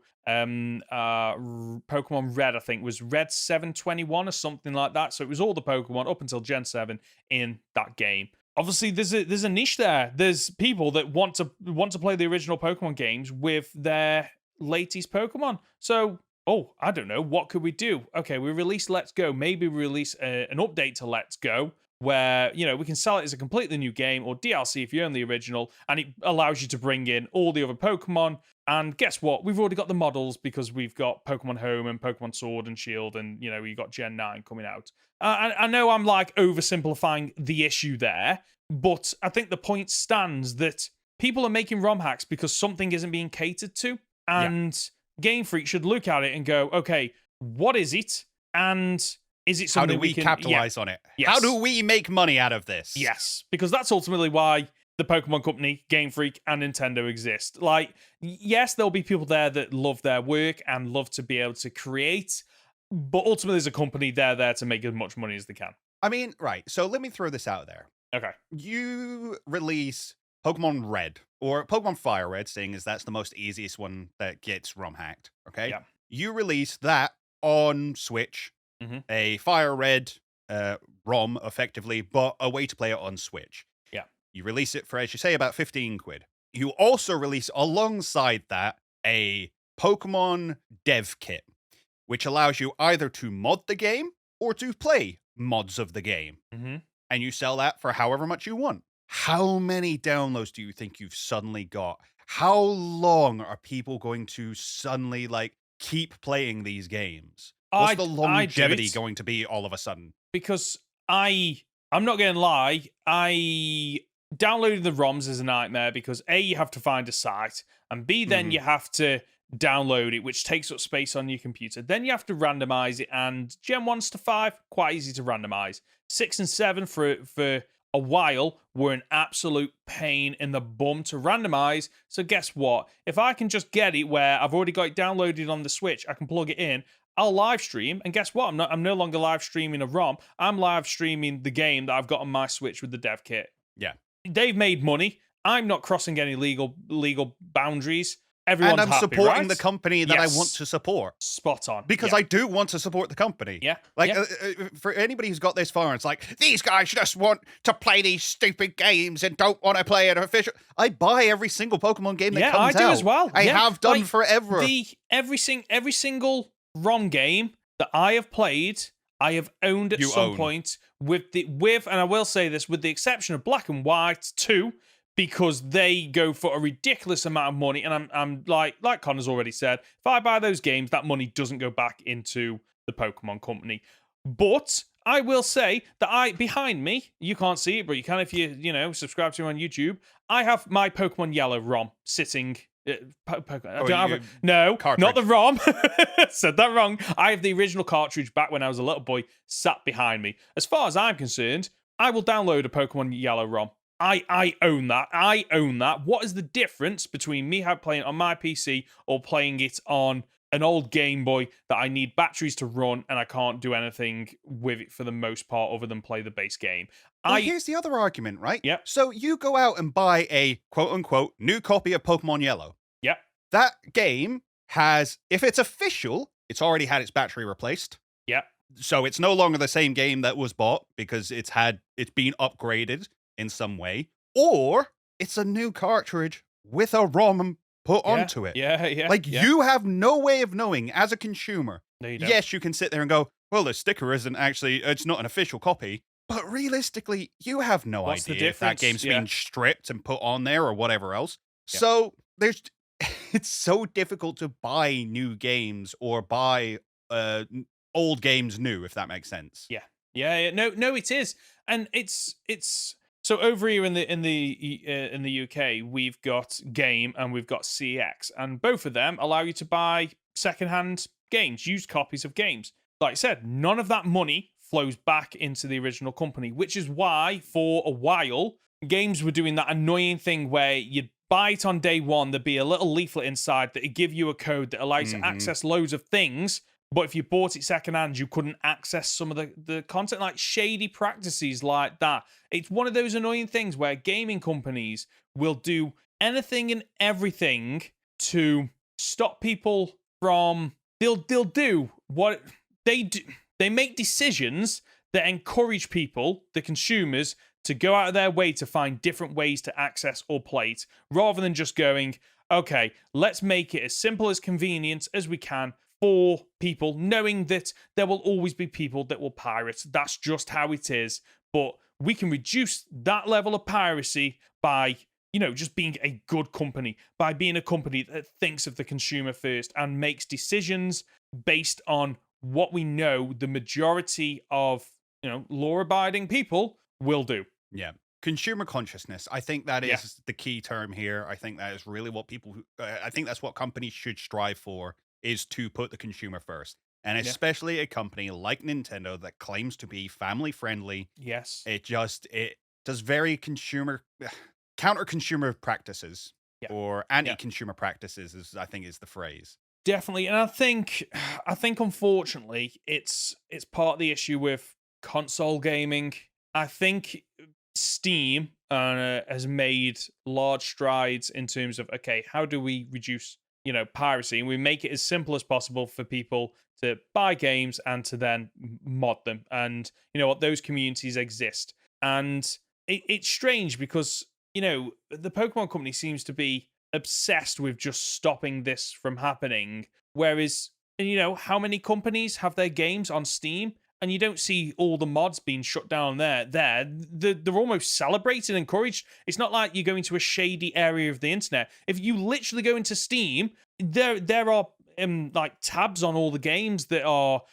Pokemon Red, I think, was Red 721 or something like that. So it was all the Pokemon up until Gen 7 in that game. Obviously, there's a niche there. There's people that want to play the original Pokemon games with their latest Pokemon. So, I don't know, what could we do? Okay, we release Let's Go. Maybe we release an update to Let's Go where, we can sell it as a completely new game or DLC if you own the original, and it allows you to bring in all the other Pokemon. And guess what? We've already got the models because we've got Pokemon Home and Pokemon Sword and Shield, and, you got Gen 9 coming out. I know I'm, oversimplifying the issue there, but I think the point stands that people are making ROM hacks because something isn't being catered to, and Game Freak should look at it and go, okay, what is it? And is it How something do we can capitalize on it? Yes. How do we make money out of this? Yes, because that's ultimately why the Pokemon Company, Game Freak, and Nintendo exist. Yes, there'll be people there that love their work and love to be able to create, but ultimately as a company, they're there to make as much money as they can. I mean, right. So let me throw this out there. Okay. You release Pokemon Red or Pokemon Fire Red, seeing as that's the most easiest one that gets ROM hacked. Okay. Yeah. You release that on Switch, a Fire Red ROM effectively, but a way to play it on Switch. Yeah. You release it for, as you say, about 15 quid. You also release alongside that a Pokemon dev kit, which allows you either to mod the game or to play mods of the game. And you sell that for however much you want. How many downloads do you think you've suddenly got? How long are people going to suddenly keep playing these games? What's the longevity going to be all of a sudden? Because I'm not going to lie, downloading the ROMs is a nightmare because A, you have to find a site, and B, then you have to download it, which takes up space on your computer. Then you have to randomize it, and Gen 1s to 5, quite easy to randomize. 6 and 7 for a while were an absolute pain in the bum to randomize. So guess what? If I can just get it where I've already got it downloaded on the Switch, I can plug it in, I'll live stream, and guess what? I'm no longer live streaming a ROM. I'm live streaming the game that I've got on my Switch with the dev kit. Yeah. They've made money. I'm not crossing any legal boundaries. Everyone's and I'm happy, supporting right? the company that Yes. I want to support. Spot on. Because Yeah. I do want to support the company. Yeah. Like, Yeah. For anybody who's got this far, it's like, these guys just want to play these stupid games and don't want to play an official. I buy every single Pokemon game that comes out. I do as well. I have done Like, forever. Every single ROM game that I have played, I have owned at some point with and I will say this, with the exception of Black and White 2, because they go for a ridiculous amount of money, and I'm like Connor's already said, if I buy those games, that money doesn't go back into the Pokemon company. But I will say that behind me, you can't see it, but you can if you subscribe to me on YouTube. I have my Pokemon Yellow ROM sitting. No, cartridge. not the ROM. Said that wrong. I have the original cartridge back when I was a little boy, sat behind me. As far as I'm concerned, I will download a Pokemon Yellow ROM. I own that. I own that. What is the difference between me playing it on my PC or playing it on an old Game Boy that I need batteries to run and I can't do anything with it for the most part other than play the base game? Well, here's the other argument, right? Yep. So you go out and buy a quote-unquote new copy of Pokemon Yellow. Yep. That game has, if it's official, it's already had its battery replaced. Yep. So it's no longer the same game that was bought because it's been upgraded in some way, or it's a new cartridge with a ROM put onto it. Yeah. Like, you have no way of knowing as a consumer. No, you don't. Yes, you can sit there and go, well, the sticker isn't actually, it's not an official copy. But realistically, you have no What's the idea if that difference? game's been stripped and put on there or whatever else. Yeah. So it's so difficult to buy new games or buy old games new, if that makes sense. Yeah. No, it is, and it's. So over here in the UK, we've got Game and we've got CX, and both of them allow you to buy secondhand games, used copies of games. Like I said, none of that money flows back into the original company, which is why for a while games were doing that annoying thing where you'd buy it on day one, there'd be a little leaflet inside that would give you a code that allows you to access loads of things. But if you bought it secondhand, you couldn't access some of the content, like shady practices like that. It's one of those annoying things where gaming companies will do anything and everything to stop people from. They'll do what they do. They make decisions that encourage people, the consumers, to go out of their way to find different ways to access or play it, rather than just going, okay, let's make it as simple as convenient as we can for people, knowing that there will always be people that will pirate. That's just how it is. But we can reduce that level of piracy by, just being a good company, by being a company that thinks of the consumer first and makes decisions based on what we know the majority of, law-abiding people will do. Yeah. Consumer consciousness. I think that is the key term here. I think that is really what I think that's what companies should strive for, is to put the consumer first. And especially a company like Nintendo that claims to be family friendly. Yes. It does very counter-consumer practices or anti-consumer practices, I think is the phrase. Definitely. And I think unfortunately it's part of the issue with console gaming. I think Steam has made large strides in terms of, okay, how do we reduce piracy, and we make it as simple as possible for people to buy games and to then mod them. And those communities exist. And it's strange because the Pokemon company seems to be obsessed with just stopping this from happening, whereas how many companies have their games on Steam and you don't see all the mods being shut down there. They're almost celebrated and encouraged. It's not like you go into a shady area of the internet. If you literally go into Steam, there are like tabs on all the games that are,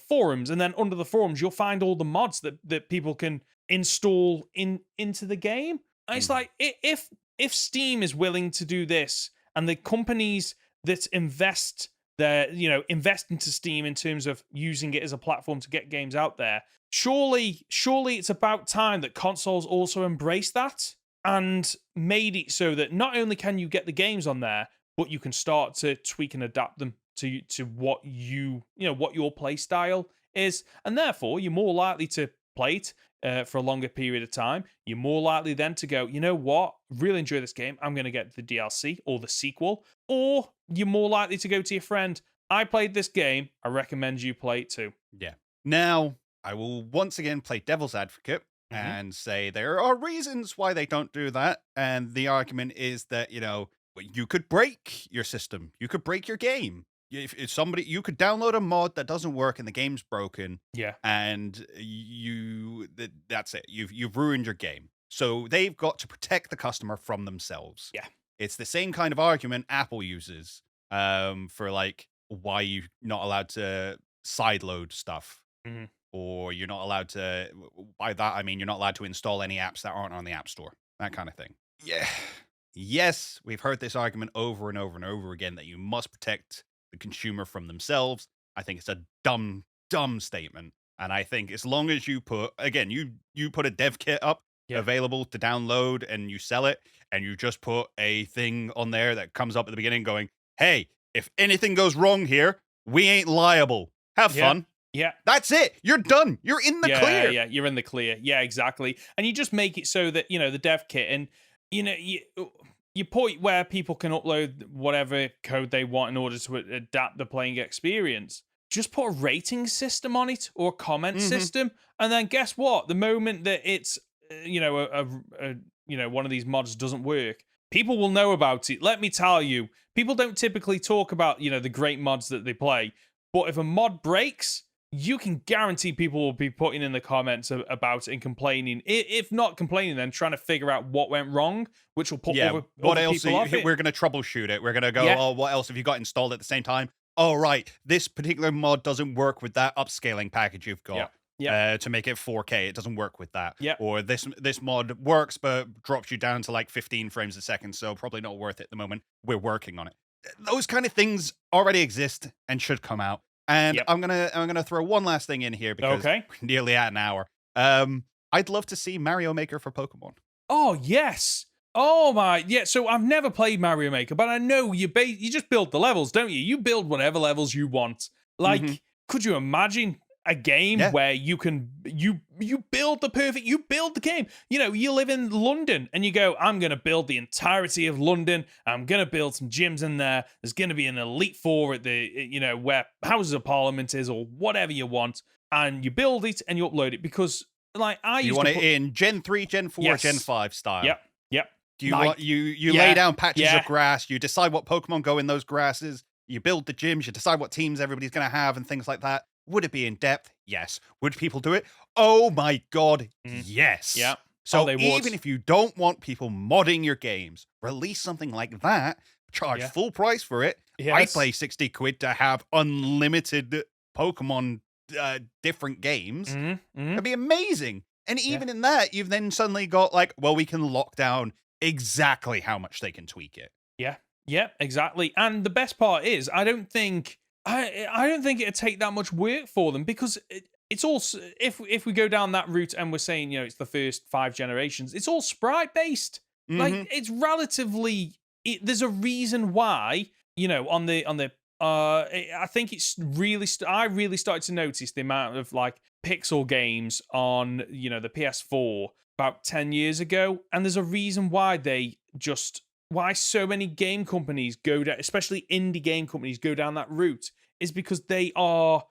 forums, and then under the forums you'll find all the mods that people can install into the game. And it's like, if Steam is willing to do this and the companies that invest into Steam in terms of using it as a platform to get games out there. Surely it's about time that consoles also embrace that and made it so that not only can you get the games on there, but you can start to tweak and adapt them to what what your play style is, and therefore you're more likely to play it for a longer period of time. You're more likely then to go, you know what, really enjoy this game, I'm going to get the DLC or the sequel. Or you're more likely to go to your friend, I played this game, I recommend you play it too. Yeah. Now, I will once again play devil's advocate and say there are reasons why they don't do that. And the argument is that, you could break your system. You could break your game. If somebody, you could download a mod that doesn't work and the game's broken. Yeah. And that's it. You've ruined your game. So they've got to protect the customer from themselves. Yeah. It's the same kind of argument Apple uses for like why you're not allowed to sideload stuff. Mm-hmm. Or you're not allowed to, by that I mean you're not allowed to install any apps that aren't on the App Store. That kind of thing. Yeah. Yes, we've heard this argument over and over and over again that you must protect the consumer from themselves. I think it's a dumb statement. And I think as long as you put, again, you put a dev kit up available to download and you sell it, and you just put a thing on there that comes up at the beginning going, hey, if anything goes wrong here, we ain't liable. Have fun. Yeah. That's it. You're done. You're in the clear. Yeah, you're in the clear. Yeah, exactly. And you just make it so that, the dev kit and, you point where people can upload whatever code they want in order to adapt the playing experience. Just put a rating system on it or a comment system. And then guess what? The moment that it's, one of these mods doesn't work, people will know about it. Let me tell you, people don't typically talk about, the great mods that they play. But if a mod breaks, you can guarantee people will be putting in the comments about it and complaining. If not complaining, then trying to figure out what went wrong, which will put what else people off it. We're going to troubleshoot it. We're going to go, oh, what else have you got installed at the same time? Oh, right, this particular mod doesn't work with that upscaling package you've got to make it 4K. It doesn't work with that. Or this mod works but drops you down to like 15 frames a second, so probably not worth it at the moment. We're working on it. Those kind of things already exist and should come out. And I'm gonna throw one last thing in here because we're nearly at an hour. I'd love to see Mario Maker for Pokemon. Oh yes. Oh my, yeah. So I've never played Mario Maker, but I know you just build the levels, don't you? You build whatever levels you want. Like, could you imagine a game where you can build the game? You live in London and you go, I'm gonna build the entirety of London. I'm gonna build some gyms in there. There's gonna be an Elite Four at the where Houses of Parliament is, or whatever you want, and you build it and you upload it because you want it in Gen 3, Gen 4, Gen 5 style. Yep. Do you want you lay down patches of grass, you decide what Pokemon go in those grasses, you build the gyms, you decide what teams everybody's gonna have and things like that. Would it be in depth? Yes. Would people do it? Oh my god, yes. Yeah. So even if you don't want people modding your games, release something like that, charge full price for it. I pay 60 quid to have unlimited Pokemon different games. It'd be amazing. And even in that, you've then suddenly got we can lock down exactly how much they can tweak it. Yeah, exactly. And the best part is, I don't think it'd take that much work for them, because it's all, if we go down that route and we're saying, it's the first 5 generations, it's all sprite based. Like, it's relatively, there's a reason why, I think it's really, I really started to notice the amount of pixel games on, the PS4 about 10 years ago. And there's a reason why why so many game companies go down, especially indie game companies, go down that route, is because they are,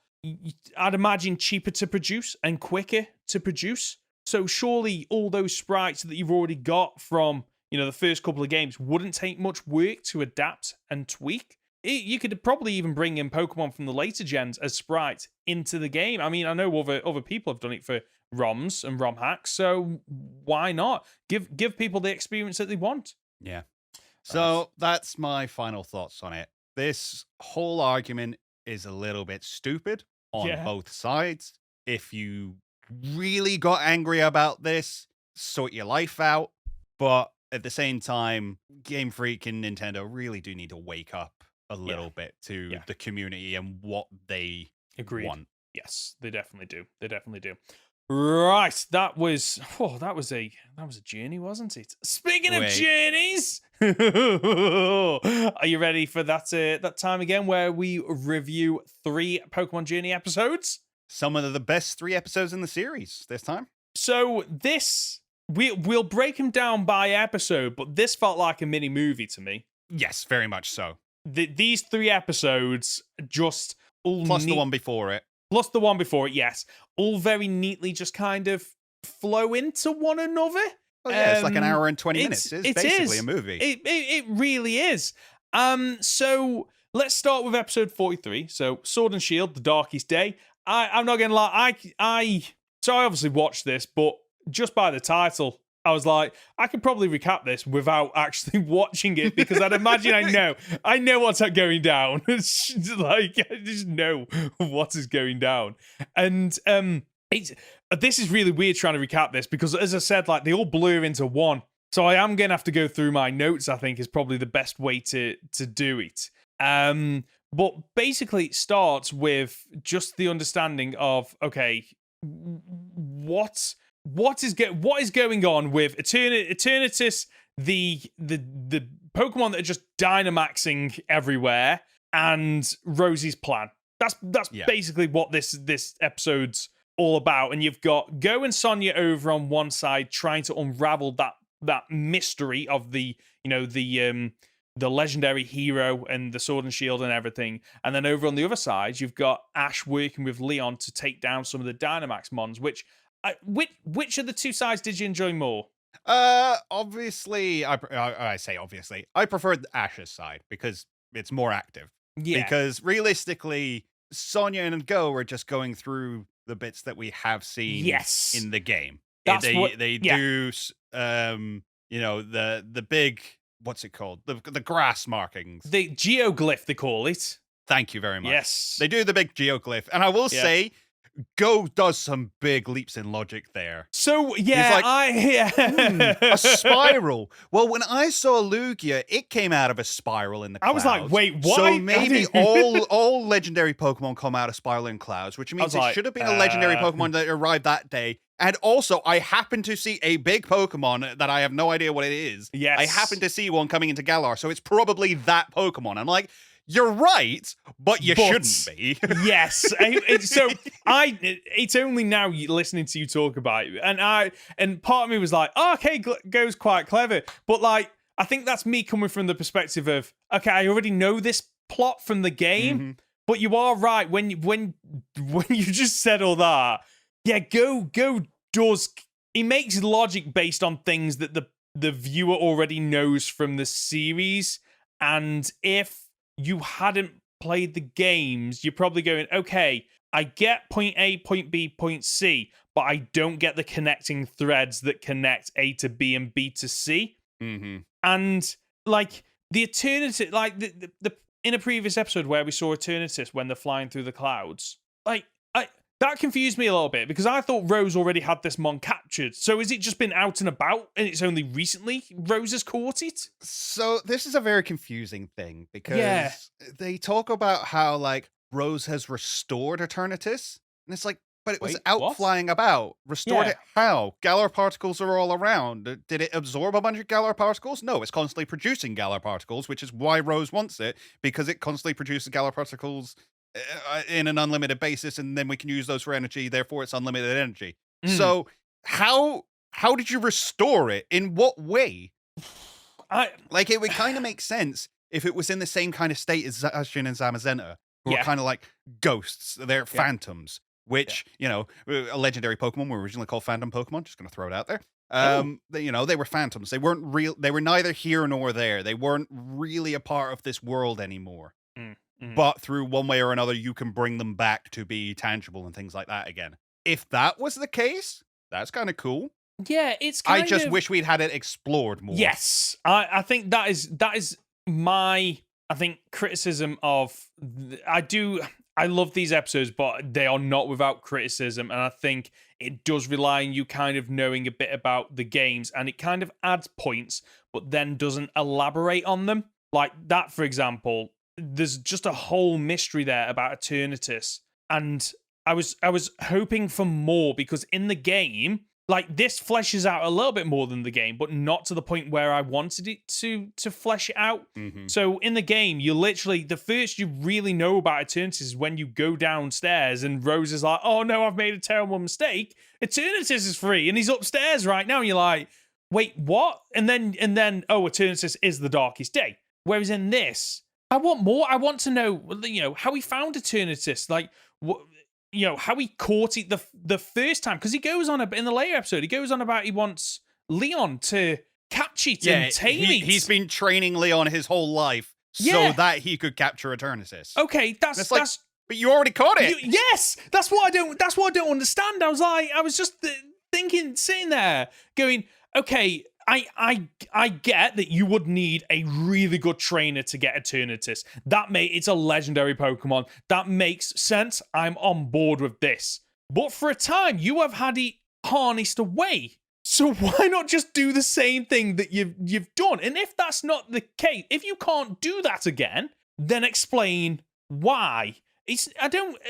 I'd imagine, cheaper to produce and quicker to produce. So surely all those sprites that you've already got from, the first couple of games wouldn't take much work to adapt and tweak. You could probably even bring in Pokemon from the later gens as sprites into the game. I mean, I know other people have done it for ROMs and ROM hacks, so why not? Give people the experience that they want. Yeah. So that's my final thoughts on it. This whole argument is a little bit stupid on both sides. If you really got angry about this, sort your life out. But at the same time, Game Freak and Nintendo really do need to wake up a little bit to the community and what they want. Yes, they definitely do. They definitely do. Right, that was a journey, wasn't it? Speaking of journeys, are you ready for that time again where we review 3 Pokemon Journey episodes? Some of the best 3 episodes in the series this time. So this we'll break them down by episode, but this felt like a mini movie to me. Yes, very much so. These 3 episodes just all plus the one before it. Plus the one before it, yes. All very neatly just kind of flow into one another. Oh, yeah, it's like an hour and 20 minutes. It's basically a movie. It really is. So let's start with episode 43. So Sword and Shield, The Darkest Day. I'm not going to lie. I obviously watched this, but just by the title, I was like, I could probably recap this without actually watching it because I'd imagine I know what's going down. It's like I just know what is going down, and this is really weird trying to recap this because, as I said, like they all blur into one. So I am gonna have to go through my notes. I think is probably the best way to do it. But basically, it starts with just the understanding of okay, what is going on with Eternatus, the Pokemon that are just Dynamaxing everywhere, and Rosie's plan. That's basically what this episode's all about. And you've got Go and Sonia over on one side trying to unravel that mystery of the legendary hero and the Sword and Shield and everything. And then over on the other side, you've got Ash working with Leon to take down some of the Dynamax mons, which of the 2 sides did you enjoy more? Obviously, I say obviously, I preferred Ash's side because it's more active. Yeah. Because realistically, Sonya and Go are just going through the bits that we have seen in the game. They do the big, what's it called? The grass markings. The geoglyph, they call it. Thank you very much. Yes. They do the big geoglyph. And I will say, Go does some big leaps in logic there. So, yeah, like, a spiral. Well, when I saw Lugia, it came out of a spiral in the clouds. I was like, wait, what? So maybe all legendary Pokemon come out of spiraling clouds, which means it should have been a legendary Pokemon that arrived that day. And also, I happened to see a big Pokemon that I have no idea what it is. Yes. I happened to see one coming into Galar, so it's probably that Pokemon. I'm like, you're right, but you shouldn't be. Yes. It's only now listening to you talk about it. And part of me was like, oh, okay, Go's quite clever. But like, I think that's me coming from the perspective of, okay, I already know this plot from the game, but you are right. When you just said all that, yeah, Go does, he makes logic based on things that the viewer already knows from the series. And if you hadn't played the games, you're probably going, okay, I get point A, point B, point C, but I don't get the connecting threads that connect A to B and B to C. And like the Eternatus, like the in a previous episode where we saw Eternatus when they're flying through the clouds, like that confused me a little bit because I thought Rose already had this mon captured. So has it just been out and about and it's only recently Rose has caught it? So this is a very confusing thing because they talk about how like Rose has restored Eternatus. And it's like, but it was flying about. Restored it how? Galar particles are all around. Did it absorb a bunch of Galar particles? No, it's constantly producing Galar particles, which is why Rose wants it, because it constantly produces Galar particles in an unlimited basis, and then we can use those for energy. Therefore, it's unlimited energy. So how did you restore it? In what way? Like it would kind of make sense if it was in the same kind of state as Zacian and Zamazenta, who are kind of like ghosts. They're phantoms, which a legendary Pokemon were originally called Phantom Pokemon. Just gonna throw it out there. They were phantoms. They weren't real. They were neither here nor there. They weren't really a part of this world anymore. But through one way or another, you can bring them back to be tangible and things like that again. If that was the case, that's kind of cool. Yeah, it's I just wish we'd had it explored more. Yes. I think that is my criticism of I love these episodes, but they are not without criticism, and I think it does rely on you kind of knowing a bit about the games, and it kind of adds points, but then doesn't elaborate on them. Like that, for example, there's just a whole mystery there about Eternatus, and I was hoping for more, because in the game, like, this fleshes out a little bit more than the game, but not to the point where I wanted it to flesh it out. So in the game, you literally, the first you really know about Eternatus is when you go downstairs and Rose is like, oh no, I've made a terrible mistake. Eternatus is free and he's upstairs right now. And you're like, wait, what? And then, oh, Eternatus is the darkest day. Whereas in this, I want more. I want to know, how he found Eternatus. Like, what, how he caught it the first time. Because he goes on, in the later episode, he goes on about he wants Leon to catch it and tame it. He's been training Leon his whole life so that he could capture Eternatus. Okay, that's but you already caught it. Yes, that's what I don't understand. I was just thinking, sitting there, going, okay, I get that you would need a really good trainer to get Eternatus. It's a legendary Pokemon. That makes sense. I'm on board with this. But for a time, you have had it harnessed away. So why not just do the same thing that you've done? And if that's not the case, if you can't do that again, then explain why.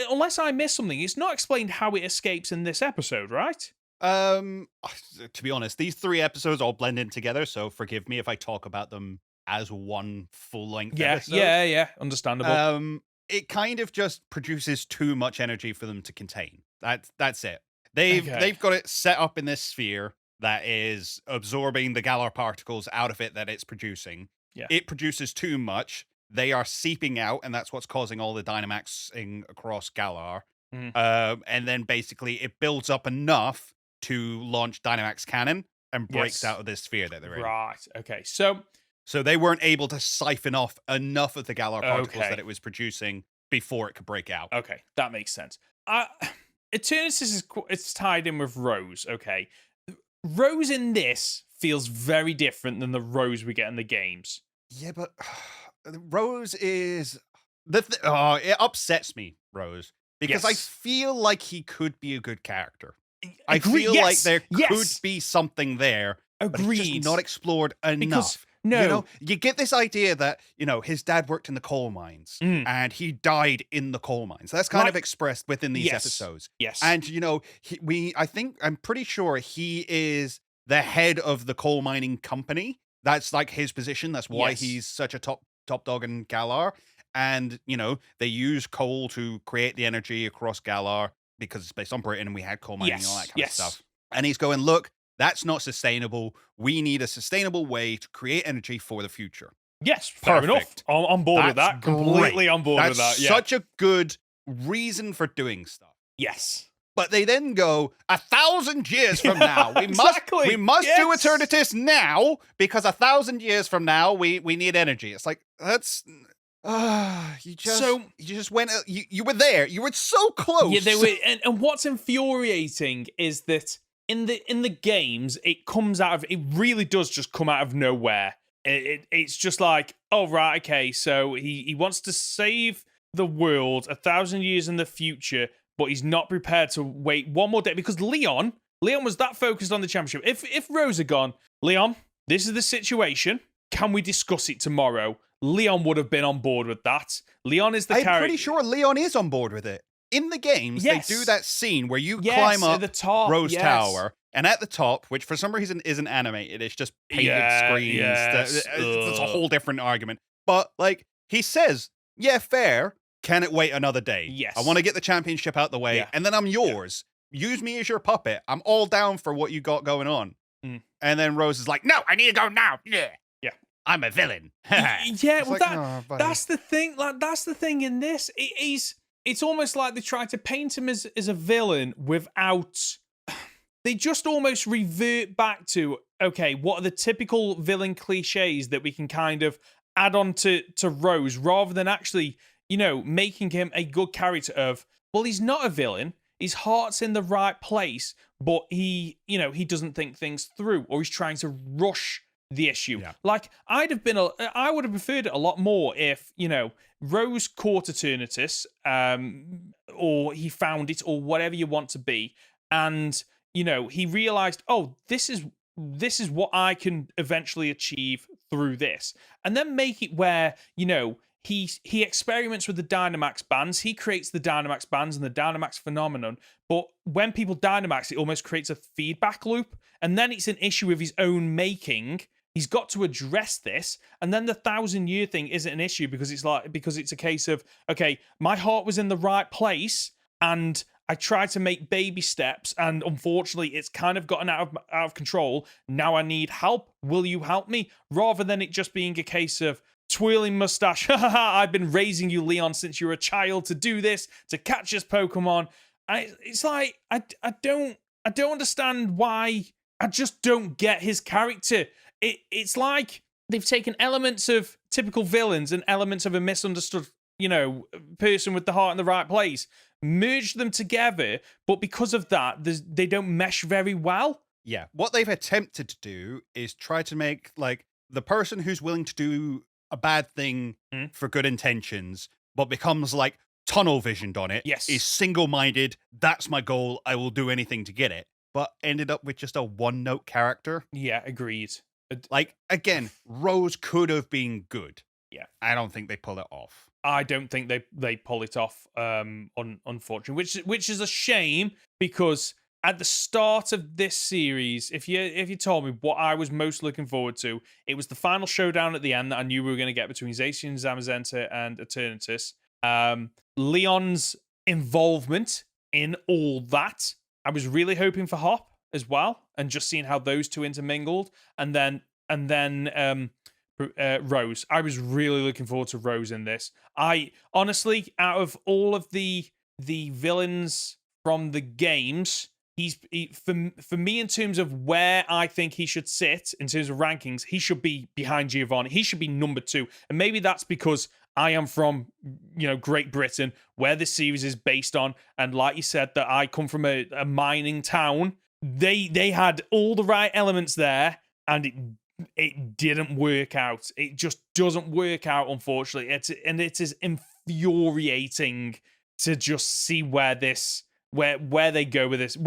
Unless I miss something, it's not explained how it escapes in this episode, right? To be honest, these 3 episodes all blend in together, so forgive me if I talk about them as one full-length episode. Yeah, understandable. It kind of just produces too much energy for them to contain. That's it. They've got it set up in this sphere that is absorbing the Galar particles out of it that it's producing. Yeah. It produces too much. They are seeping out, and that's what's causing all the Dynamaxing across Galar. And then basically it builds up enough to launch Dynamax Cannon and breaks out of this sphere that they're in. Right, okay. So they weren't able to siphon off enough of the Galar particles that it was producing before it could break out. Okay, that makes sense. Eternatus it's tied in with Rose, okay. Rose in this feels very different than the Rose we get in the games. Yeah, but Rose is... it upsets me, Rose. Because I feel like he could be a good character. I feel like there could be something there. Agreed. But it's just not explored enough. You get this idea that, his dad worked in the coal mines and he died in the coal mines. That's kind of expressed within these episodes. Yes. And, I'm pretty sure he is the head of the coal mining company. That's like his position. That's why he's such a top dog in Galar. And, they use coal to create the energy across Galar because it's based on Britain and we had coal mining and all that kind of stuff. And he's going, look, that's not sustainable. We need a sustainable way to create energy for the future. Yes, fair enough. I'm on board with that. Completely on board with that. That's such a good reason for doing stuff. Yes. But they then go, 1,000 years from now, we must do Eternatus now because 1,000 years from now, we need energy. It's like, that's... you just went. You were there. You were so close. Yeah, they were. And what's infuriating is that in the games, it comes out of. It really does just come out of nowhere. It's just like, oh right, okay. So he wants to save the world 1,000 years in the future, but he's not prepared to wait one more day because Leon was that focused on the championship. If Rose had gone, Leon, this is the situation. Can we discuss it tomorrow? Leon would have been on board with that. Leon is the character. I'm pretty sure Leon is on board with it. In the games, they do that scene where you climb up the top, Rose Tower, and at the top, which for some reason isn't animated, it's just painted screens. It's a whole different argument. But, he says, yeah, fair. Can it wait another day? Yes. I want to get the championship out the way, and then I'm yours. Use me as your puppet. I'm all down for what you got going on. And then Rose is like, no, I need to go now. Yeah. I'm a villain. That's the thing. That's the thing in this. It's almost like they try to paint him as a villain without. They just almost revert back to, okay, what are the typical villain cliches that we can kind of add on to Rose, rather than actually, making him a good character of, well, he's not a villain. His heart's in the right place, but he doesn't think things through, or he's trying to rush the issue. I would have preferred it a lot more if, Rose caught Eternatus, or he found it, or whatever you want to be, and, he realized, oh, this is what I can eventually achieve through this. And then make it where, he experiments with the Dynamax bands. He creates the Dynamax bands and the Dynamax phenomenon. But when people Dynamax, it almost creates a feedback loop. And then it's an issue of his own making. He's got to address this. And then the 1,000-year thing isn't an issue because it's a case of, okay, my heart was in the right place and I tried to make baby steps, and unfortunately, it's kind of gotten out of control. Now I need help. Will you help me? Rather than it just being a case of twirling mustache. Ha ha ha! I've been raising you, Leon, since you were a child to do this, to catch this Pokemon. It's like I don't understand why. I just don't get his character. It's like they've taken elements of typical villains and elements of a misunderstood, person with the heart in the right place, merge them together, but because of that, they don't mesh very well. Yeah, what they've attempted to do is try to make, like, the person who's willing to do a bad thing for good intentions, but becomes, like, tunnel visioned on it, is single-minded, that's my goal, I will do anything to get it, but ended up with just a one-note character. Yeah, agreed. Like, again, Rose could have been good. Yeah. I don't think they pull it off. I don't think they pull it off, unfortunately, which is a shame, because at the start of this series, if you told me what I was most looking forward to, it was the final showdown at the end that I knew we were going to get between Zacian, Zamazenta, and Eternatus. Leon's involvement in all that, I was really hoping for Hop as well, and just seeing how those two intermingled, and then Rose. I was really looking forward to Rose in this. I honestly, out of all of the villains from the games, for me in terms of where I think he should sit in terms of rankings, he should be behind Giovanni. He should be number 2, and maybe that's because I am from Great Britain, where this series is based on, and like you said, that I come from a mining town. They had all the right elements there, and it didn't work out. It just doesn't work out, unfortunately. It is infuriating to just see where they go with this.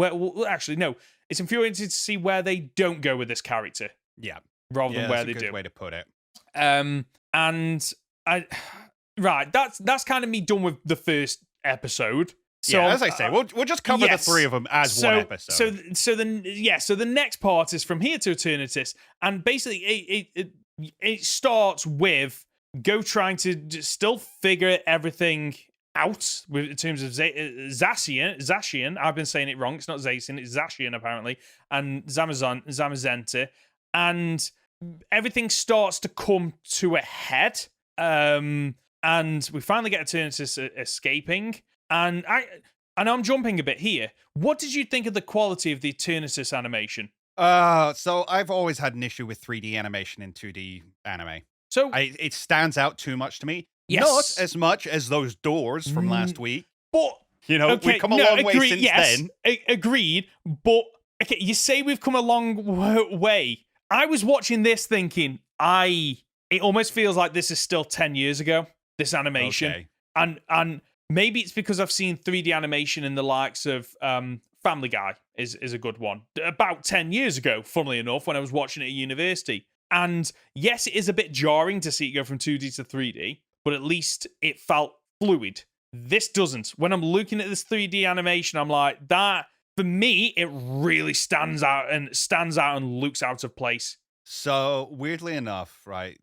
Actually, no, it's infuriating to see where they don't go with this character. Yeah, rather than where they do. That's a good way to put it. That's kind of me done with the first episode. So, yeah, as I say, we'll just cover the 3 of them as one episode. So the next part is from here to Eternatus, and basically it starts with Go trying to still figure everything out in terms of Zacian. I've been saying it wrong. It's not Zacian, it's Zacian apparently, and Zamazenta, and everything starts to come to a head. And we finally get Eternatus escaping. And I'm jumping a bit here. What did you think of the quality of the Eternatus animation? So I've always had an issue with 3D animation in 2D anime. So it stands out too much to me. Yes. Not as much as those doors from last week. But we've come a long way since then. Agreed. But okay, you say we've come a long way. I was watching this thinking, it almost feels like this is still 10 years ago, this animation. Okay. And maybe it's because I've seen 3D animation in the likes of Family Guy is a good one. About 10 years ago, funnily enough, when I was watching it at university. And yes, it is a bit jarring to see it go from 2D to 3D, but at least it felt fluid. This doesn't. When I'm looking at this 3D animation, I'm like, that, for me, it really stands out and looks out of place. So, weirdly enough, right,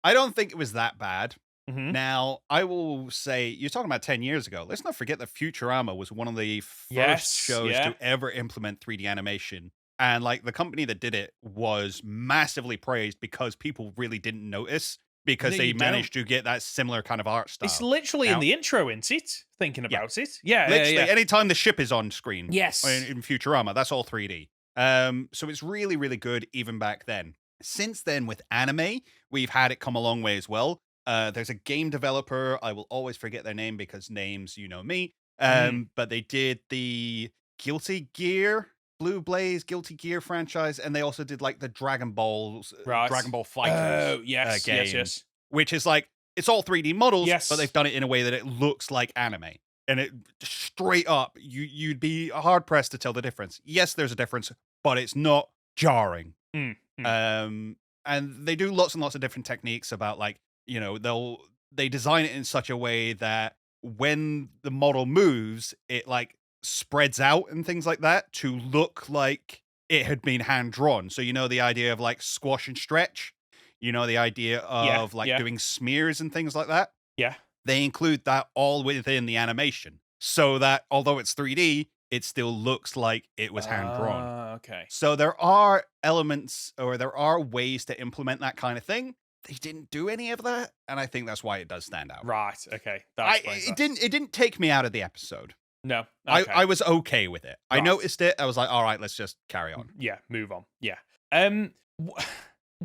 I don't think it was that bad. Mm-hmm. Now, I will say, you're talking about 10 years ago. Let's not forget that Futurama was one of the first shows to ever implement 3D animation. And, like, the company that did it was massively praised because people really didn't notice, because they managed to get that similar kind of art style. It's literally in the intro, isn't it? Thinking about it. Yeah, literally, anytime the ship is on screen. Yes. In Futurama, that's all 3D. So it's really, really good even back then. Since then, with anime, we've had it come a long way as well. There's a game developer, I will always forget their name because names, you know me. But they did the Guilty Gear, Blue Blaze Guilty Gear franchise, and they also did like the Dragon Ball Fighters game, yes. Which is like, it's all 3D models, but they've done it in a way that it looks like anime. And it straight up, you'd be hard pressed to tell the difference. Yes, there's a difference, but it's not jarring. And they do lots and lots of different techniques about, like, they'll they design it in such a way that when the model moves, it like spreads out and things like that to look like it had been hand drawn. So the idea of like squash and stretch, the idea of doing smears and things like that. Yeah. They include that all within the animation, so that although it's 3D, it still looks like it was hand drawn. Okay. So there are elements, or there are ways to implement that kind of thing. They didn't do any of that, and I think that's why it does stand out. Right. Okay. It didn't take me out of the episode. No. Okay. I was okay with it. Right. I noticed it. I was like, all right, let's just carry on. Yeah. Move on. Yeah.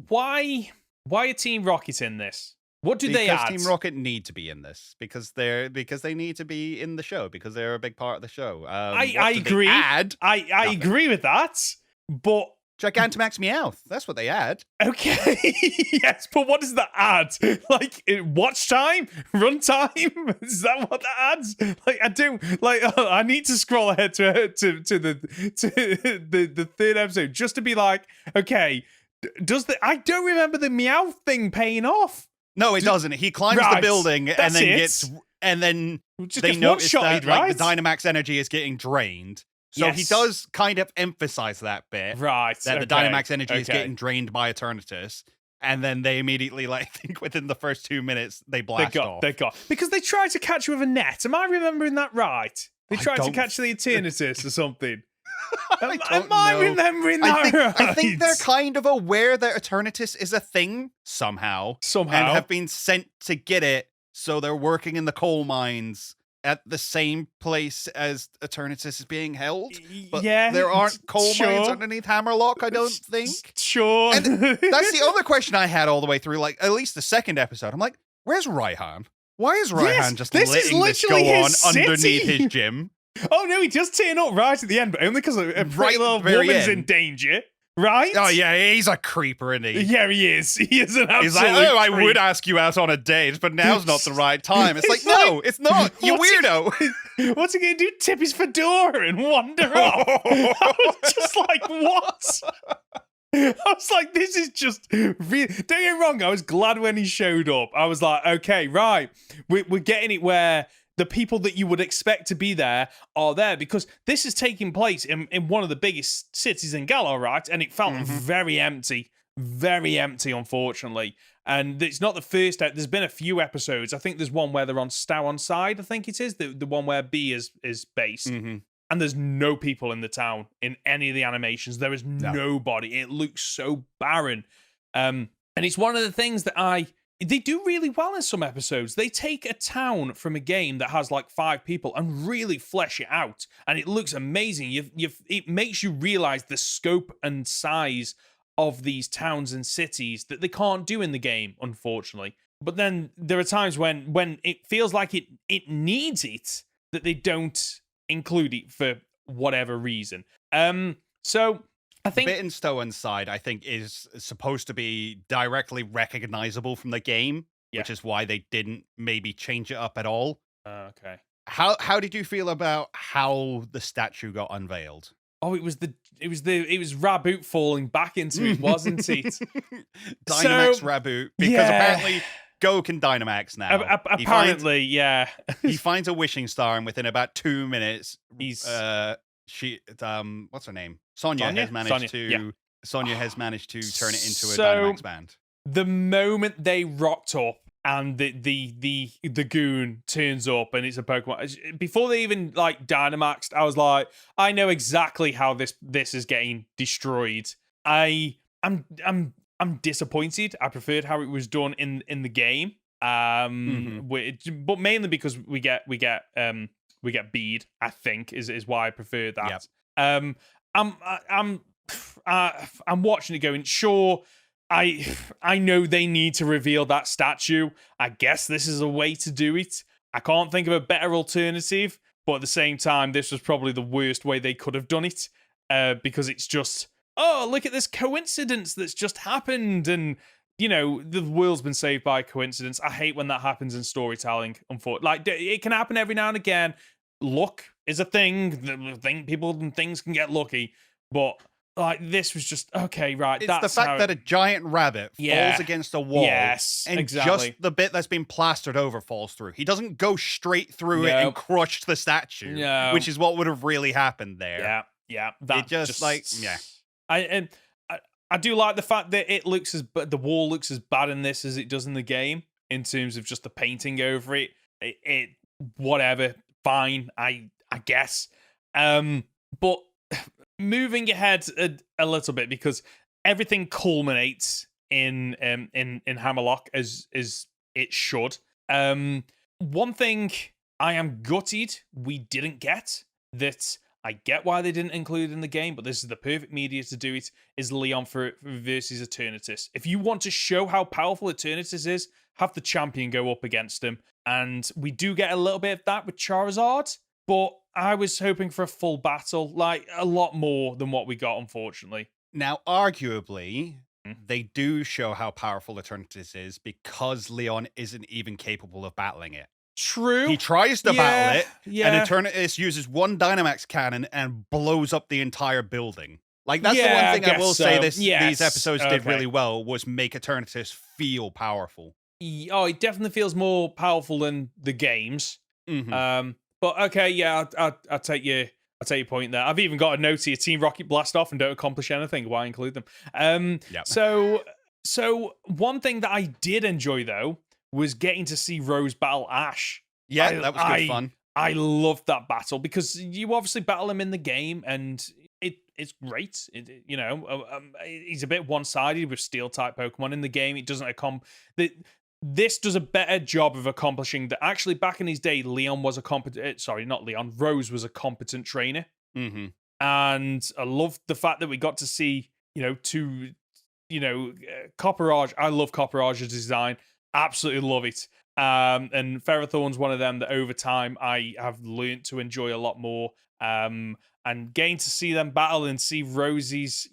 Why are Team Rocket in this? What do they add? Team Rocket need to be in this because they need to be in the show because they're a big part of the show. I agree. I agree with that, but Gigantamax Meowth. That's what they add. Okay. Yes, but what does that add? Like watch time, run time? Is that what that adds? Like I don't like. I need to scroll ahead to the third episode just to be like, okay, I don't remember the Meowth thing paying off. No, it doesn't. He climbs the building and then they notice that like, the Dynamax energy is getting drained. So he does kind of emphasize that bit. Right. That the Dynamax energy is getting drained by Eternatus. And then they immediately, I think within the first 2 minutes, they blast off. Because they tried to catch you with a net. Am I remembering that right? They tried to catch the Eternatus or something. Am I remembering that right? I think they're kind of aware that Eternatus is a thing somehow. And have been sent to get it. So they're working in the coal mines at the same place as Eternatus is being held. But there aren't coal mines underneath Hammerlock, I don't think. Sure. And that's the other question I had all the way through, like, at least the second episode. I'm like, where's Raihan? Why is Raihan just letting this go on underneath his gym? Oh, no, he does turn up right at the end, but only because a pretty little woman's in danger. Right? Oh, yeah, he's a creeper, isn't he? Yeah, he is. He is an absolute He's like, oh, I creep. would ask you out on a date, but now's not the right time. It's like, no, it's not. You weirdo. What's he going to do? Tip his fedora and wander off? I was just like, what? I was like, this is just... Don't get me wrong, I was glad when he showed up. I was like, okay, right. We're getting it where... the people that you would expect to be there are there, because this is taking place in one of the biggest cities in Galar, right? And it felt very empty, unfortunately. And it's not the first. There's been a few episodes. I think there's one where they're on Stowon side. I think it is the one where B is based, and there's no people in the town in any of the animations. There is nobody. It looks so barren, and it's one of the things that they do really well in some episodes. They take a town from a game that has like 5 people and really flesh it out, and it looks amazing. It makes you realize the scope and size of these towns and cities that they can't do in the game, unfortunately. But then there are times when it feels like it needs it, that they don't include it for whatever reason. So I think the bit in Stowon's side, I think, is supposed to be directly recognizable from the game, which is why they didn't maybe change it up at all. Okay. How did you feel about how the statue got unveiled? Oh, it was Raboot falling back into it, wasn't it? Dynamax Raboot, because apparently Go can Dynamax now. Apparently, he finds a wishing star, and within about 2 minutes, what's her name? Sonia has managed to turn it into a Dynamax band. The moment they rocked up and the goon turns up and it's a Pokemon, before they even like Dynamaxed, I was like, I know exactly how this is getting destroyed. I'm disappointed. I preferred how it was done in the game. But mainly because we get bead, I think, is why I prefer that. Yep. I'm watching it going, sure, I know they need to reveal that statue. I guess this is a way to do it. I can't think of a better alternative, but at the same time, this was probably the worst way they could have done it, because it's just, oh, look at this coincidence that's just happened, and the world's been saved by coincidence. I hate when that happens in storytelling. Unfortunately, like it can happen every now and again. Luck is a thing. People and things can get lucky, but like this was just okay, right? It's That's the fact that a giant rabbit falls against a wall, and exactly. just the bit that's been plastered over falls through. He doesn't go straight through it and crush the statue, which is what would have really happened there. Yeah. That just like I do like the fact that the wall looks as bad in this as it does in the game in terms of just the painting over it. It whatever, fine, I guess. But moving ahead a little bit, because everything culminates in Hammerlock as it should. One thing I am gutted we didn't get, that I get why they didn't include in the game, but this is the perfect media to do it, is Leon versus Eternatus. If you want to show how powerful Eternatus is, have the champion go up against him. And we do get a little bit of that with Charizard, but I was hoping for a full battle, like a lot more than what we got, unfortunately. Now, arguably, they do show how powerful Eternatus is because Leon isn't even capable of battling it. True. He tries to battle it, and Eternatus uses one Dynamax cannon and blows up the entire building. Like, that's the one thing I will say these episodes did really well, was make Eternatus feel powerful. Oh, it definitely feels more powerful than the games. Mm-hmm. But okay, yeah, I'll take your point there. I've even got a note here: Team Rocket blast off and don't accomplish anything. Why include them? So one thing that I did enjoy though was getting to see Rose battle Ash. Yeah, that was good fun. I loved that battle because you obviously battle him in the game, and it's great. He's a bit one-sided with Steel-type Pokemon in the game. It doesn't This does a better job of accomplishing that. Actually, back in his day, Leon was a competent. Sorry, not Leon. Rose was a competent trainer, and I loved the fact that we got to see, Copperage. I love Copperage's design. Absolutely love it. And Ferrothorn's one of them that over time I have learned to enjoy a lot more. And getting to see them battle and see Rosie's,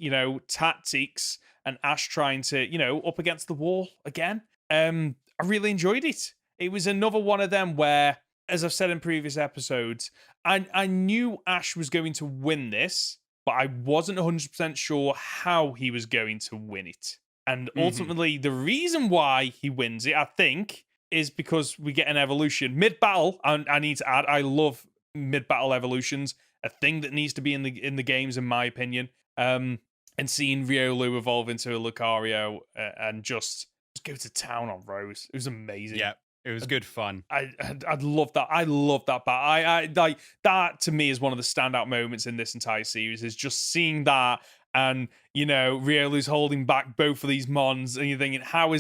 tactics, and Ash trying to, up against the wall again. I really enjoyed it. It was another one of them where, as I've said in previous episodes, I knew Ash was going to win this, but I wasn't 100% sure how he was going to win it. And ultimately, the reason why he wins it, I think, is because we get an evolution. Mid-battle, I need to add, I love mid-battle evolutions, a thing that needs to be in the games, in my opinion. And seeing Riolu evolve into a Lucario and just go to town on Rose. It was amazing. Yeah, it was good fun. I'd love that. I love that part. I like that. To me, is one of the standout moments in this entire series. Is just seeing that, and Riolu's holding back both of these mons, and you're thinking, how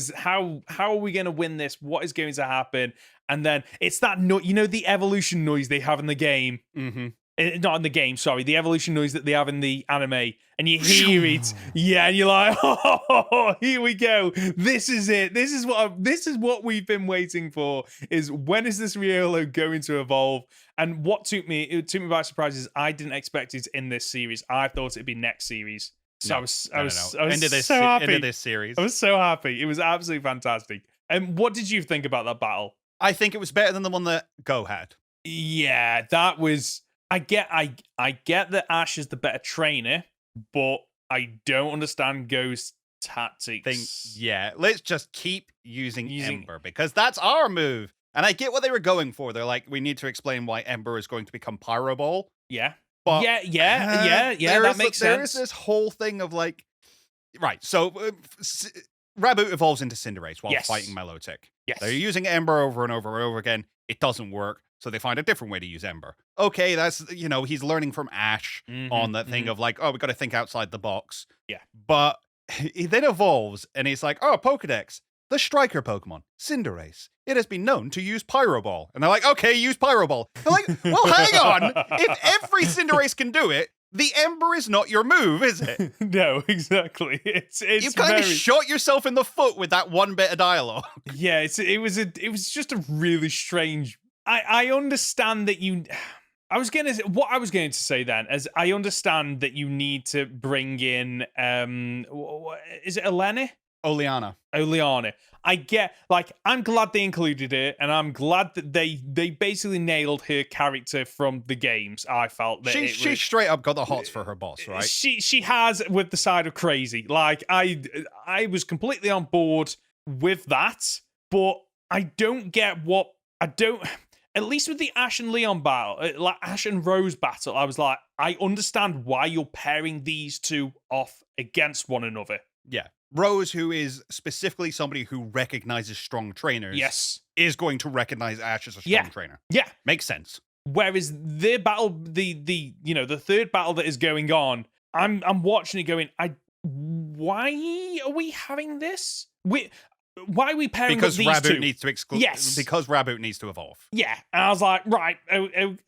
are we going to win this? What is going to happen? And then it's that the evolution noise they have in the game. Not in the game, sorry, the evolution noise that they have in the anime, and you hear it, and you're like, oh, here we go. This is it. This is what we've been waiting for. Is when is this Riolu going to evolve? And what took me by surprise is I didn't expect it in this series. I thought it'd be next series. So I was so happy. End of this series. I was so happy. It was absolutely fantastic. And what did you think about that battle? I think it was better than the one that Go had. Yeah, that was. I get that Ash is the better trainer, but I don't understand Go's tactics. Let's just keep using Ember, because that's our move. And I get what they were going for. They're like, we need to explain why Ember is going to become Pyro Ball. Yeah. But that makes sense. There is this whole thing of like, right, so Raboot evolves into Cinderace while fighting Milotic. Yes. They're using Ember over and over and over again. It doesn't work. So they find a different way to use Ember. Okay, that's, he's learning from Ash on that thing of like, oh, we got to think outside the box. Yeah. But he then evolves and he's like, oh, Pokedex, the striker Pokemon, Cinderace. It has been known to use Pyro Ball. And they're like, okay, use Pyro Ball. They're like, well, hang on. If every Cinderace can do it, the Ember is not your move, is it? No, exactly. It's you kind of shot yourself in the foot with that one bit of dialogue. Yeah, it was just a really strange. I understand that you. I was going to say then, as I understand that you need to bring in. Is it Eleni? Oleana. I get, like, I'm glad they included it, and I'm glad that they basically nailed her character from the games. I felt that she straight up got the hots for her boss, right? She has, with the side of crazy. Like, I was completely on board with that, but I don't get what at least with the Ash and Leon battle, like Ash and Rose battle, I was like, I understand why you're pairing these two off against one another. Yeah. Rose, who is specifically somebody who recognizes strong trainers, Yes, is going to recognize Ash as a strong trainer. Yeah. Makes sense. Whereas their battle, the third battle that is going on, I'm watching it going, why are we having this? Why are we pairing because up these Raboot two? needs to Yes. Because Raboot needs to evolve. Yeah, and I was like, right,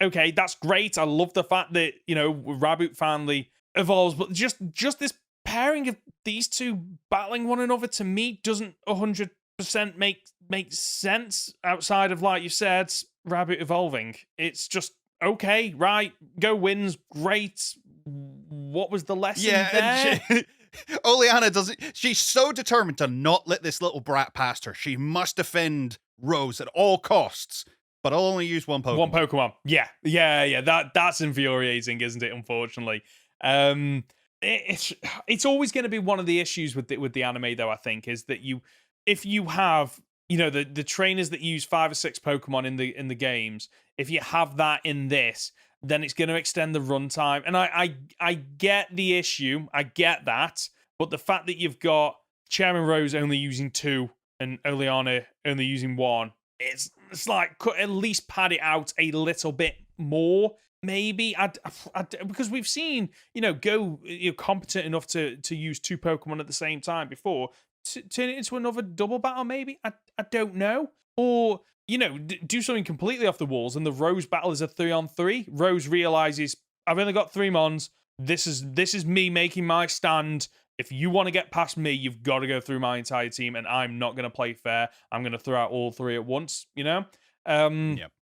okay, that's great. I love the fact that Raboot finally evolves, but just this pairing of these two battling one another to me doesn't 100% make sense outside of, like you said, Raboot evolving. It's just okay, right? Go wins, great. What was the lesson there? Oleana doesn't. She's so determined to not let this little brat past her. She must defend Rose at all costs, but I'll only use one Pokemon. One Pokemon. Yeah. That's infuriating, isn't it? Unfortunately, it's always going to be one of the issues with the anime, though. I think is that if you have the trainers that use 5 or 6 Pokemon in the games, if you have that in this, then it's going to extend the runtime. And I get the issue. I get that. But the fact that you've got Chairman Rose only using 2 and Oleana only using 1, it's like, could at least pad it out a little bit more. Maybe because we've seen Go competent enough to use 2 Pokemon at the same time before. Turn it into another double battle, maybe. I don't know. Or do something completely off the walls, and the Rose battle is a 3-on-3. Rose realizes, I've only got 3 Mons. This is me making my stand. If you want to get past me, you've got to go through my entire team, and I'm not going to play fair. I'm going to throw out all 3 at once. Yep.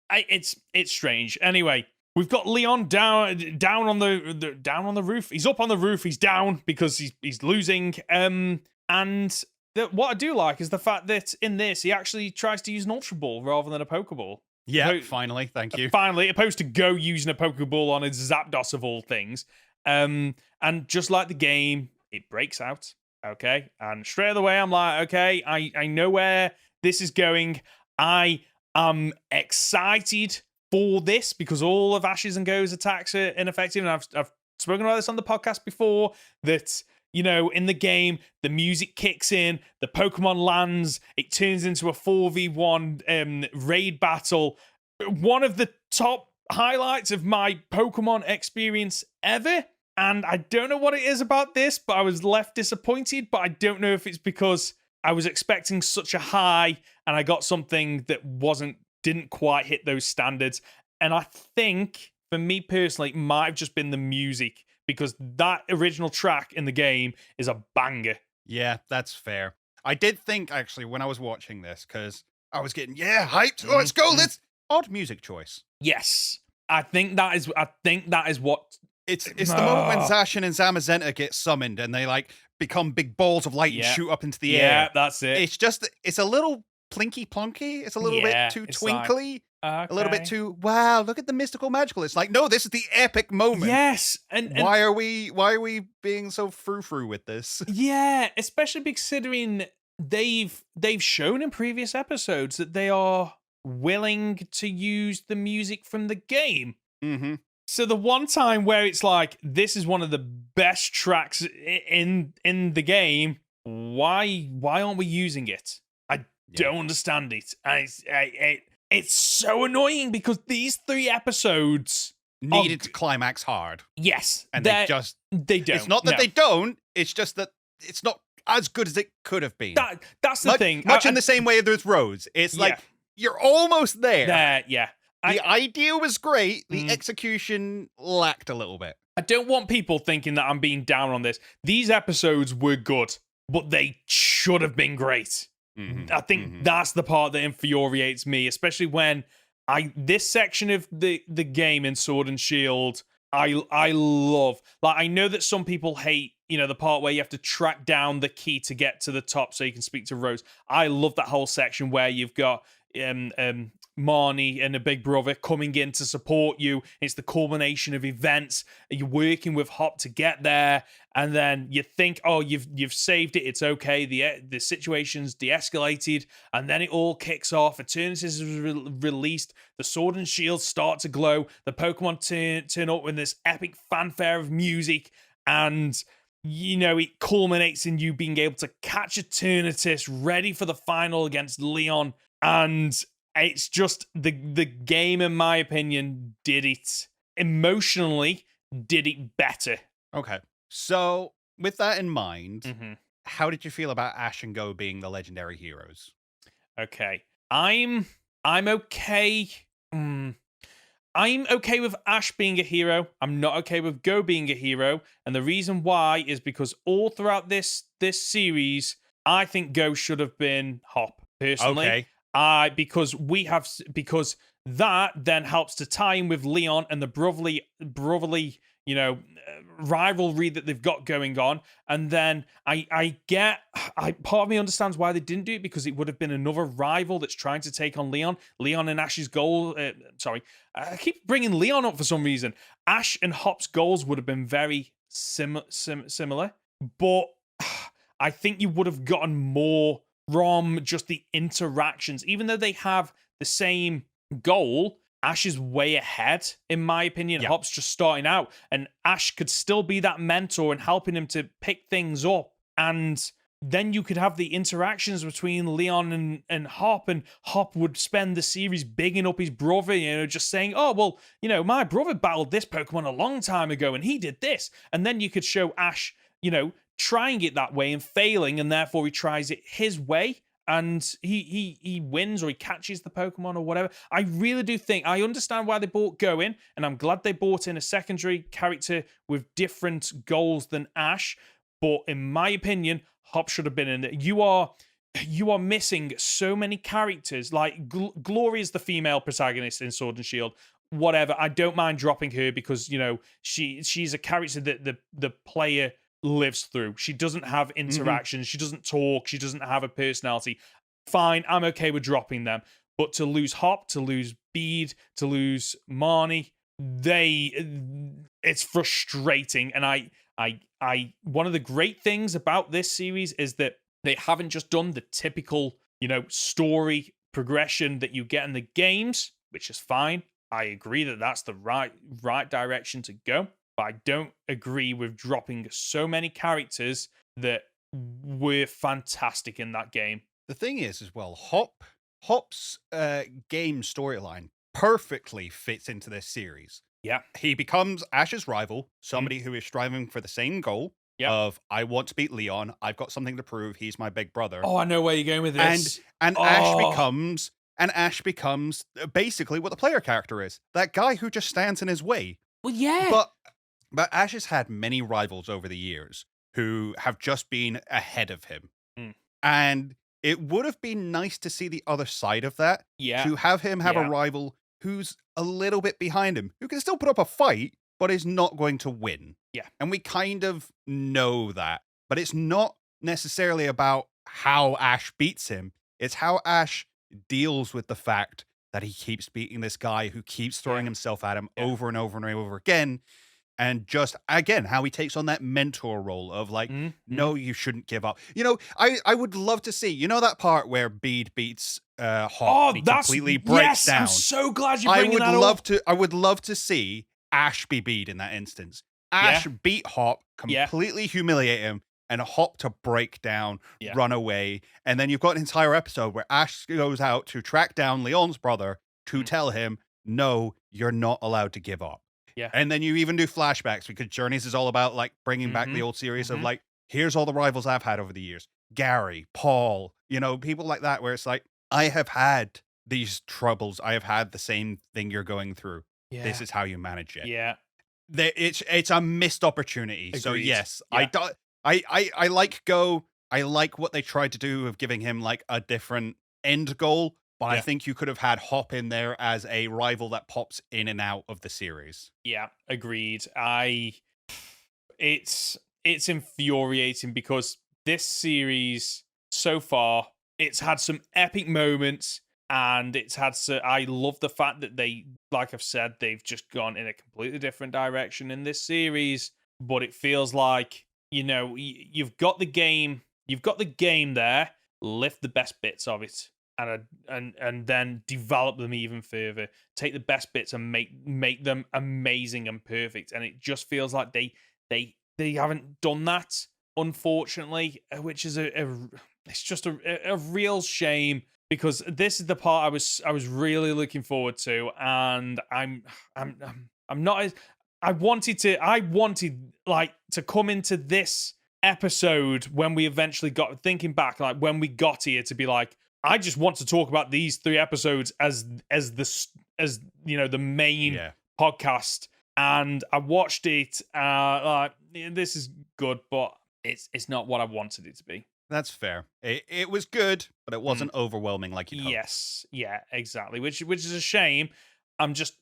It's strange. Anyway, we've got Leon down on the roof. He's up on the roof. He's down because he's losing. And what I do like is the fact that in this, he actually tries to use an Ultra Ball rather than a Pokeball. Yeah, finally. Thank you. Finally, opposed to Go using a Pokeball on his Zapdos of all things. And just like the game, it breaks out. Okay. And straight away, I'm like, okay, I know where this is going. I am excited for this because all of Ash's and Go's attacks are ineffective. And I've spoken about this on the podcast before, that in the game, the music kicks in, the Pokemon lands, it turns into a 4v1 raid battle. One of the top highlights of my Pokemon experience ever. And I don't know what it is about this, but I was left disappointed. But I don't know if it's because I was expecting such a high and I got something that didn't quite hit those standards. And I think, for me personally, it might have just been the music, because that original track in the game is a banger. Yeah, that's fair. I did think, actually, when I was watching this, because I was getting, hyped. Oh, let's go. Let's odd music choice. Yes. I think that is what... It's the moment when Zacian and Zamazenta get summoned and they become big balls of light and shoot up into the air. Yeah, that's it. It's a little plinky plonky. It's a little bit too twinkly. Okay. A little bit too, wow, look at the mystical magical. It's like, no, this is the epic moment. Yes. And why are we being so frou-frou with this? Yeah, especially considering they've shown in previous episodes that they are willing to use the music from the game. Mm-hmm. So the one time where it's like, this is one of the best tracks in the game, why aren't we using it? I don't understand it. It's so annoying because these 3 episodes needed to climax hard. Yes. And they don't. It's not that they don't, it's just that it's not as good as it could have been. That's the thing. Much in the same way there's Rose. It's like, you're almost there. Yeah. The idea was great. The execution lacked a little bit. I don't want people thinking that I'm being down on this. These episodes were good, but they should have been great. Mm-hmm. I think that's the part that infuriates me, especially when this section of the game in Sword and Shield, I love. Like, I know that some people hate the part where you have to track down the key to get to the top so you can speak to Rose. I love that whole section where you've got Marnie and a big brother coming in to support you. It's the culmination of events. You're working with Hop to get there, and then you think, oh, you've saved it. It's okay. The situation's de-escalated, and then it all kicks off. Eternatus is released. The sword and shield start to glow. The Pokemon turn up with this epic fanfare of music, and it culminates in you being able to catch Eternatus ready for the final against Leon. And it's just the game, in my opinion, did it emotionally, did it better. Okay. So with that in mind, how did you feel about Ash and Go being the legendary heroes? Okay. I'm okay. I'm okay with Ash being a hero. I'm not okay with Go being a hero. And the reason why is because all throughout this series, I think Go should have been Hop, personally. Okay. Because that then helps to tie in with Leon and the brotherly, rivalry that they've got going on. And then part of me understands why they didn't do it, because it would have been another rival that's trying to take on Leon. Leon and Ash's goal. I keep bringing Leon up for some reason. Ash and Hop's goals would have been very similar, but I think you would have gotten more from just the interactions. Even though they have the same goal, Ash is way ahead, in my opinion. Yeah. Hop's just starting out, and Ash could still be that mentor and helping him to pick things up. And then you could have the interactions between Leon and Hop would spend the series bigging up his brother, just saying, oh, well, my brother battled this Pokemon a long time ago and he did this. And then you could show Ash, trying it that way and failing, and therefore he tries it his way and he wins, or he catches the Pokemon or whatever. I really do think, I understand why they brought Go in, and I'm glad they brought in a secondary character with different goals than Ash, but in my opinion, Hop should have been in it. You are missing so many characters, like Gloria's the female protagonist in Sword and Shield. Whatever, I don't mind dropping her because, she's a character that the player lives through. She doesn't have interactions. She doesn't talk. She doesn't have a personality. Fine, I'm okay with dropping them. But to lose Hop, to lose Bede, to lose Marnie, it's frustrating. And I one of the great things about this series is that they haven't just done the typical, story progression that you get in the games, which is fine. I agree that that's the right direction to go. But I don't agree with dropping so many characters that were fantastic in that game. The thing is, as well, Hop's game storyline perfectly fits into this series. Yeah. He becomes Ash's rival, somebody who is striving for the same goal of, I want to beat Leon, I've got something to prove, he's my big brother. Oh, I know where you're going with this. And Ash becomes basically what the player character is. That guy who just stands in his way. Well, yeah. But Ash has had many rivals over the years who have just been ahead of him. And it would have been nice to see the other side of that. Yeah. To have him have a rival who's a little bit behind him, who can still put up a fight, but is not going to win. Yeah. And we kind of know that. But it's not necessarily about how Ash beats him. It's how Ash deals with the fact that he keeps beating this guy who keeps throwing himself at him over and over and over again. And just, again, how he takes on that mentor role of like, no, you shouldn't give up. I would love to see, that part where Bede beats Hop, he completely breaks down. I'm so glad you're bringing that up. I would love to see Ash be Bede in that instance. Ash beat Hop, completely humiliate him, and Hop to break down, run away. And then you've got an entire episode where Ash goes out to track down Leon's brother to tell him, no, you're not allowed to give up. Yeah. And then you even do flashbacks, because Journeys is all about like bringing back the old series of like, here's all the rivals I've had over the years. Gary, Paul, people like that, where it's like, I have had these troubles. I have had the same thing you're going through. Yeah. This is how you manage it. Yeah. It's a missed opportunity. Agreed. So yes, I like Go. I like what they tried to do of giving him like a different end goal. But I think you could have had Hop in there as a rival that pops in and out of the series. Yeah, agreed. it's infuriating because this series so far, it's had some epic moments, and it's had I love the fact that they, like I've said, they've just gone in a completely different direction in this series, but it feels like, you've got the game there, lift the best bits of it, and then develop them even further. Take the best bits and make them amazing and perfect. And it just feels like they haven't done that, unfortunately, which is it's just a real shame, because this is the part I was really looking forward to, and I'm not as I wanted like to come into this episode when we eventually got thinking back, like when we got here, to be like, I just want to talk about these 3 episodes as the main podcast, and I watched it like, this is good, but it's not what I wanted it to be. That's fair. It was good, but it wasn't overwhelming like you'd hoped. Yes, yeah, exactly. Which is a shame. I'm just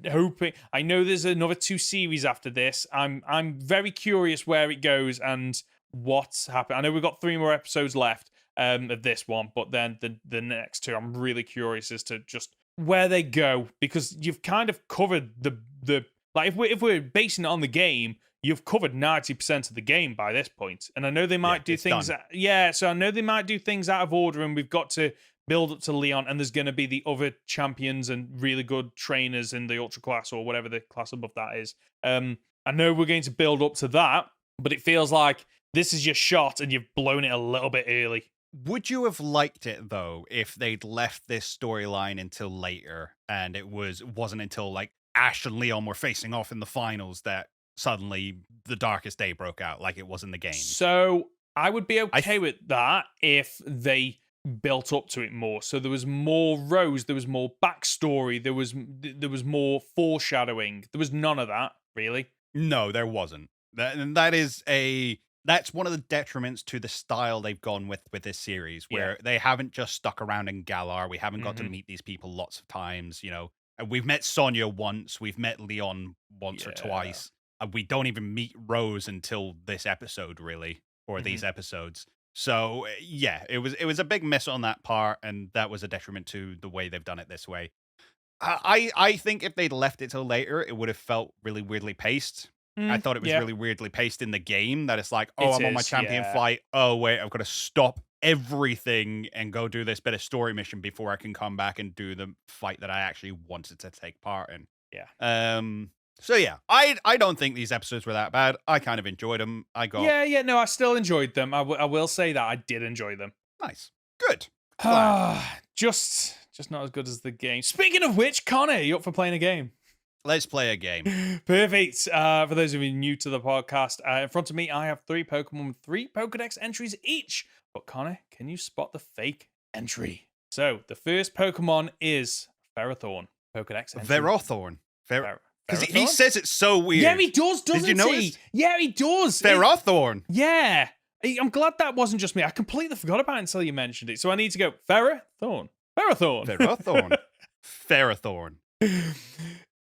hoping. I know there's another 2 series after this. I'm very curious where it goes and what's happened. I know we've got 3 more episodes left of this one, but then the next 2, I'm really curious as to just where they go, because you've kind of covered the like, if we're basing it on the game, you've covered 90% of the game by this point. And I know they might do things. So I know they might do things out of order, and we've got to build up to Leon, and there's going to be the other champions and really good trainers in the Ultra class, or whatever the class above that is. I know we're going to build up to that, but it feels like this is your shot and you've blown it a little bit early. Would you have liked it, though, if they'd left this storyline until later, and it wasn't until like Ash and Leon were facing off in the finals that suddenly the Darkest Day broke out, like it was in the game? So I would be okay with that if they built up to it more. So there was more Rose, there was more backstory, there was more foreshadowing. There was none of that, really. No, there wasn't. That's one of the detriments to the style they've gone with this series, where they haven't just stuck around in Galar. We haven't got to meet these people lots of times, And we've met Sonya once, we've met Leon once or twice. We don't even meet Rose until this episode, really, or these episodes. So it was a big miss on that part, and that was a detriment to the way they've done it this way. I think if they'd left it till later, it would have felt really weirdly paced. I thought it was really weirdly paced in the game, that it's like, I'm on my champion flight. Oh, wait, I've got to stop everything and go do this bit of story mission before I can come back and do the fight that I actually wanted to take part in. Yeah. So yeah, I don't think these episodes were that bad. I kind of enjoyed them. No, I still enjoyed them. I will say that I did enjoy them. Nice. Good. Just not as good as the game. Speaking of which, Conor, you up for playing a game? Let's play a game. Perfect. For those of you new to the podcast, in front of me, I have 3 Pokemon with 3 Pokedex entries each. But Conor, can you spot the fake entry? So the first Pokemon is Ferrothorn. Pokedex entry. Verothorn. Because he says it's so weird. Yeah, he does, doesn't he? Did you notice? Yeah, he does. Ferrothorn. Yeah. I'm glad that wasn't just me. I completely forgot about it until you mentioned it. So I need to go Ferrothorn. Ferrothorn. Ferrothorn.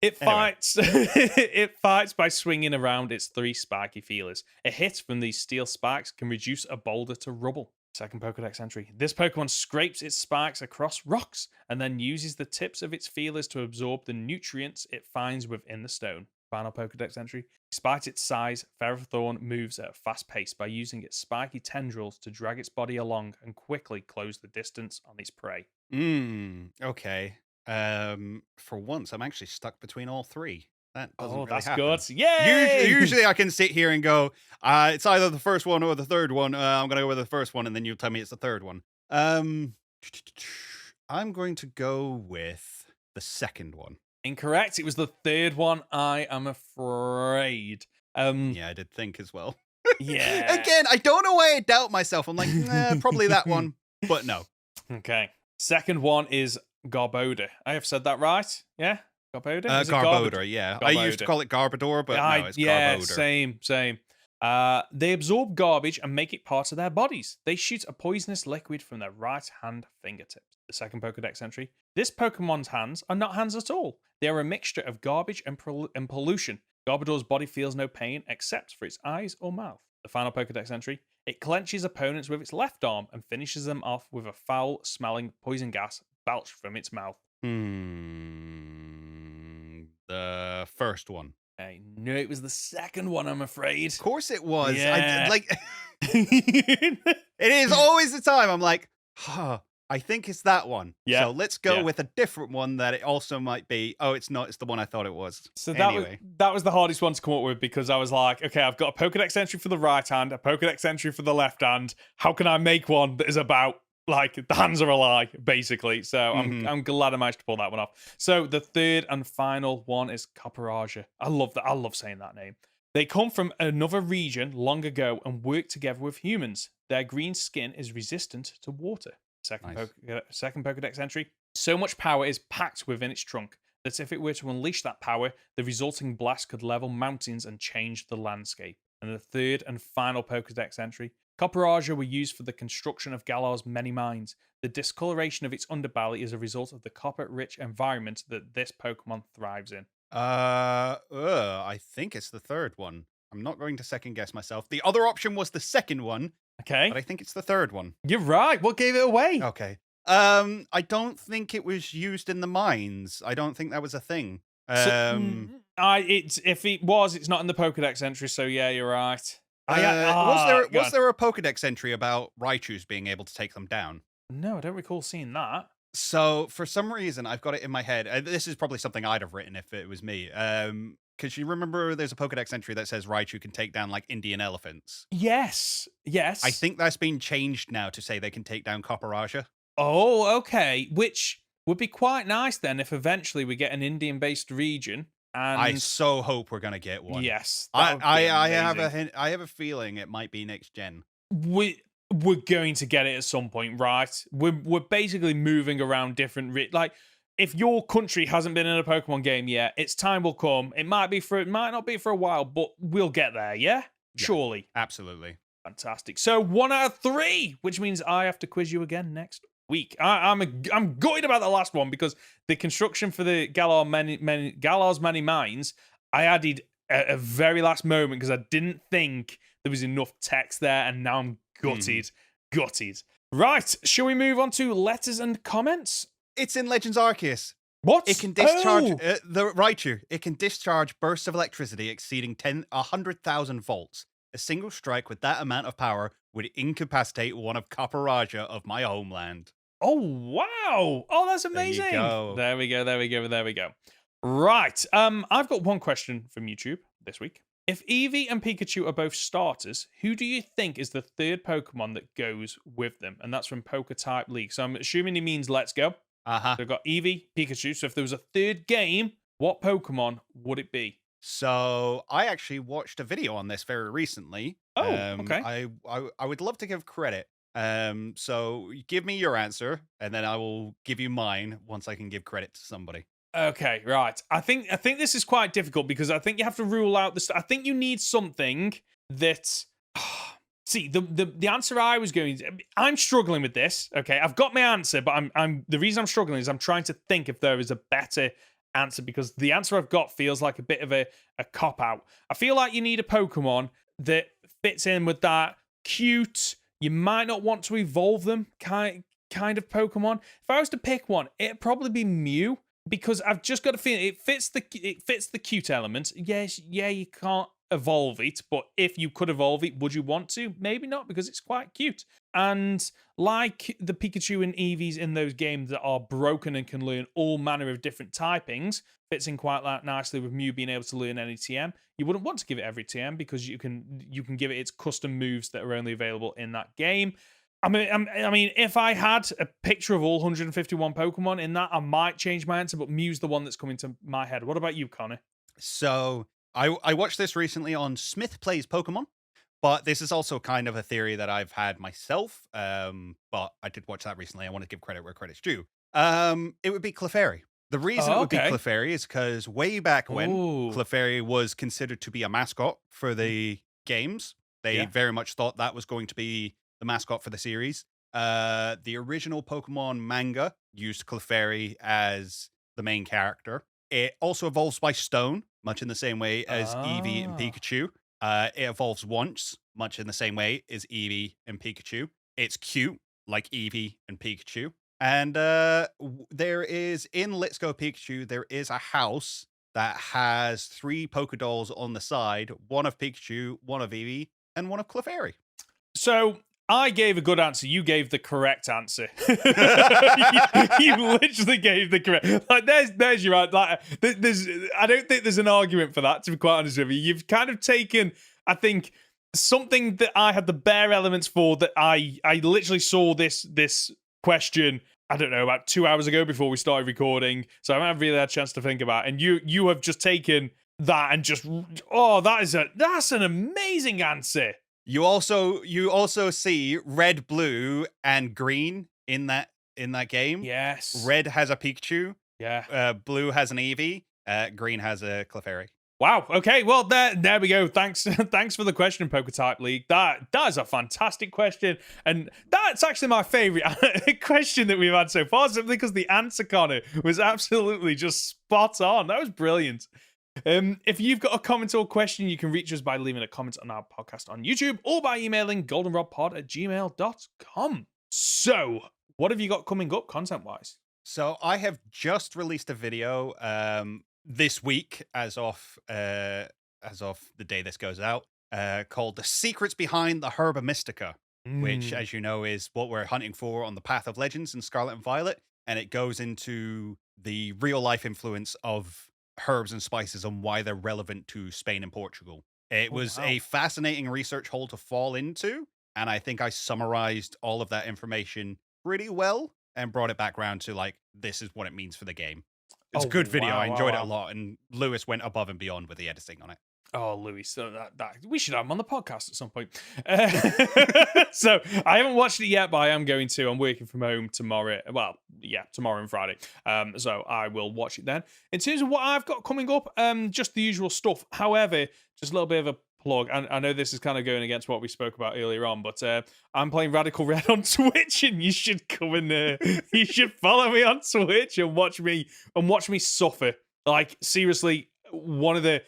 It fights. It fights by swinging around its 3 spiky feelers. A hit from these steel spikes can reduce a boulder to rubble. Second Pokedex entry. This Pokemon scrapes its spikes across rocks and then uses the tips of its feelers to absorb the nutrients it finds within the stone. Final Pokedex entry. Despite its size, Ferrothorn moves at a fast pace by using its spiky tendrils to drag its body along and quickly close the distance on its prey. Okay. For once, I'm actually stuck between all 3. That doesn't really that's happen. good. Yay! Usually I can sit here and go, it's either the first one or the third one. I'm going to go with the first one, and then you tell me it's the third one. I'm going to go with the second one. Incorrect. It was the third one, I am afraid. Yeah, I did think as well. Yeah. Again, I don't know why I doubt myself. I'm like, probably that one, but no. Okay. Second one is Garbodor. I have said that right? Yeah? Garbodor? Garbodor, yeah. Garbodor. I used to call it Garbodor, but no, it's Garbodor. Same. They absorb garbage and make it part of their bodies. They shoot a poisonous liquid from their right hand fingertips. The second Pokedex entry. This Pokemon's hands are not hands at all. They are a mixture of garbage and pollution. Garbodor's body feels no pain except for its eyes or mouth. The final Pokedex entry. It clenches opponents with its left arm and finishes them off with a foul-smelling poison gas belched from its mouth. The first one. I knew it was the second one, I'm afraid. Of course it was. Yeah. It is always the time. I'm like, I think it's that one. Yeah. So let's go with a different one that it also might be. Oh, it's not. It's the one I thought it was. So anyway. that was the hardest one to come up with because I was like, okay, I've got a Pokedex entry for the right hand, a Pokedex entry for the left hand. How can I make one that is about like the hands are a lie, basically? So I'm glad I managed to pull that one off. So the third and final one is Copperaja. I love that. I love saying that name. They come from another region long ago and work together with humans. Their green skin is resistant to water. Second Pokedex entry. So much power is packed within its trunk that if it were to unleash that power, the resulting blast could level mountains and change the landscape. And the third and final Pokedex entry. Copperaja were used for the construction of Galar's many mines. The discoloration of its underbelly is a result of the copper-rich environment that this Pokemon thrives in. I think it's the third one. I'm not going to second guess myself. The other option was the second one. Okay. But I think it's the third one. You're right. What gave it away? Okay. I don't think it was used in the mines. I don't think that was a thing. If it was, it's not in the Pokedex entry, so yeah, you're right. Was there a Pokedex entry about Raichus being able to take them down? No, I don't recall seeing that. So for some reason, I've got it in my head. This is probably something I'd have written if it was me. Because you remember there's a Pokedex entry that says Raichu can take down like Indian elephants. Yes. I think that's been changed now to say they can take down Copperaja. Oh, okay. Which would be quite nice then if eventually we get an Indian-based region. And I so hope we're gonna get one. Yes, I have a feeling it might be next gen. We're going to get it at some point, right? We're basically moving around different like if your country hasn't been in a Pokemon game yet, its time will come. It might not be for a while, but we'll get there, yeah? Surely. Absolutely. Fantastic. So 1 out of 3, which means I have to quiz you again next week. I'm gutted about the last one because the construction for the Galar's many mines, I added a very last moment because I didn't think there was enough text there, and now I'm gutted. Right, shall we move on to letters and comments? It's in Legends Arceus. What? It can discharge the Raichu. It can discharge bursts of electricity exceeding 100,000 volts. A single strike with that amount of power would incapacitate one of Copperaja of my homeland. Oh, wow. Oh, that's amazing. There we go. Right. I've got one question from YouTube this week. If Eevee and Pikachu are both starters, who do you think is the third Pokemon that goes with them? And that's from Poketype League. So I'm assuming he means let's go. So we've got Eevee, Pikachu. So if there was a third game, what Pokemon would it be? So I actually watched a video on this very recently. Oh, okay. I would love to give credit. So give me your answer, and then I will give you mine once I can give credit to somebody. Okay, right. I think this is quite difficult because I think you have to rule out I think you need something that. See, the answer I was going to, I'm struggling with this. Okay, I've got my answer, but I'm the reason I'm struggling is I'm trying to think if there is a better answer because the answer I've got feels like a bit of a cop out. I feel like you need a Pokemon that fits in with that cute. You might not want to evolve them kind of Pokemon. If I was to pick one, it'd probably be Mew because I've just got a feeling it fits the cute element. Yes, yeah, you can't evolve it, but if you could evolve it, would you want to? Maybe not because it's quite cute. And like the Pikachu and Eevees in those games that are broken and can learn all manner of different typings, fits in quite nicely with Mew being able to learn any TM. You wouldn't want to give it every TM because you can give it its custom moves that are only available in that game. I mean, if I had a picture of all 151 Pokemon in that, I might change my answer, but Mew's the one that's coming to my head. What about you, Conor? So I watched this recently on Smith Plays Pokemon, but this is also kind of a theory that I've had myself. But I did watch that recently. I want to give credit where credit's due. It would be Clefairy. The reason it would be Clefairy is because way back when Clefairy was considered to be a mascot for the games, they very much thought that was going to be the mascot for the series. The original Pokemon manga used Clefairy as the main character. It also evolves by stone, much in the same way as Eevee and Pikachu. It evolves once, much in the same way as Eevee and Pikachu. It's cute, like Eevee and Pikachu. And there is, in Let's Go Pikachu, there is a house that has 3 Pokedolls on the side, one of Pikachu, one of Eevee, and one of Clefairy. So I gave a good answer. You gave the correct answer. you literally gave the correct. Like, there's your answer. Like, I don't think there's an argument for that, to be quite honest with you. You've kind of taken, I think, something that I had the bare elements for, that I literally saw this question, I don't know, about 2 hours ago before we started recording. So I haven't really had a chance to think about it. And you have just taken that and just, that's an amazing answer. You also see red, blue, and green in that game. Yes. Red has a Pikachu. Yeah. Blue has an Eevee. Green has a Clefairy. Wow. Okay. Well, there we go. Thanks for the question, Poketype League. That is a fantastic question, and that's actually my favorite question that we've had so far, simply because the answer, Connor, was absolutely just spot on. That was brilliant. If you've got a comment or question, you can reach us by leaving a comment on our podcast on YouTube or by emailing goldenrodpod@gmail.com. So, what have you got coming up content-wise? So I have just released a video this week, as of the day this goes out, called "The Secrets Behind the Herba Mystica," which, as you know, is what we're hunting for on the Path of Legends in Scarlet and Violet, and it goes into the real-life influence of herbs and spices and why they're relevant to Spain and Portugal. It was a fascinating research hole to fall into, and I think I summarized all of that information pretty well and brought it back around to, like, this is what it means for the game. It's a good video. I enjoyed it a lot, and Lewis went above and beyond with the editing on it. Oh, Louis, so that we should have him on the podcast at some point. So I haven't watched it yet, but I am going to. I'm working from home tomorrow. Well, yeah, tomorrow and Friday. So I will watch it then. In terms of what I've got coming up, just the usual stuff. However, just a little bit of a plug. And I know this is kind of going against what we spoke about earlier on, but I'm playing Radical Red on Twitch, and you should come in there. You should follow me on Twitch and watch me suffer. Like, seriously, one of the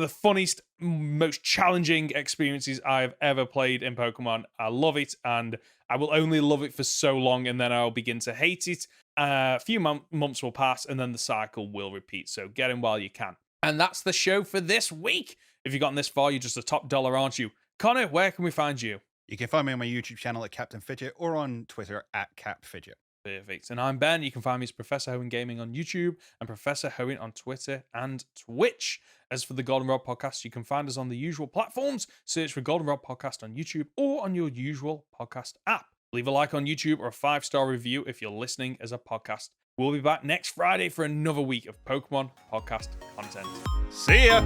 funniest, most challenging experiences I've ever played in Pokemon. I love it, and I will only love it for so long, and then I'll begin to hate it. A few months will pass, and then the cycle will repeat. So get in while you can. And that's the show for this week. If you've gotten this far, you're just a top dollar, aren't you? Connor, where can we find you? You can find me on my YouTube channel at Captain Fidget or on Twitter at CapFidget. Perfect. And I'm Ben. You can find me as Professor Hoenn Gaming on YouTube and Professor Hoenn on Twitter and Twitch. As for the Goldenrod Podcast, you can find us on the usual platforms. Search for Goldenrod Podcast on YouTube or on your usual podcast app. Leave a like on YouTube or a 5-star review if you're listening as a podcast. We'll be back next Friday for another week of Pokemon podcast content. See ya!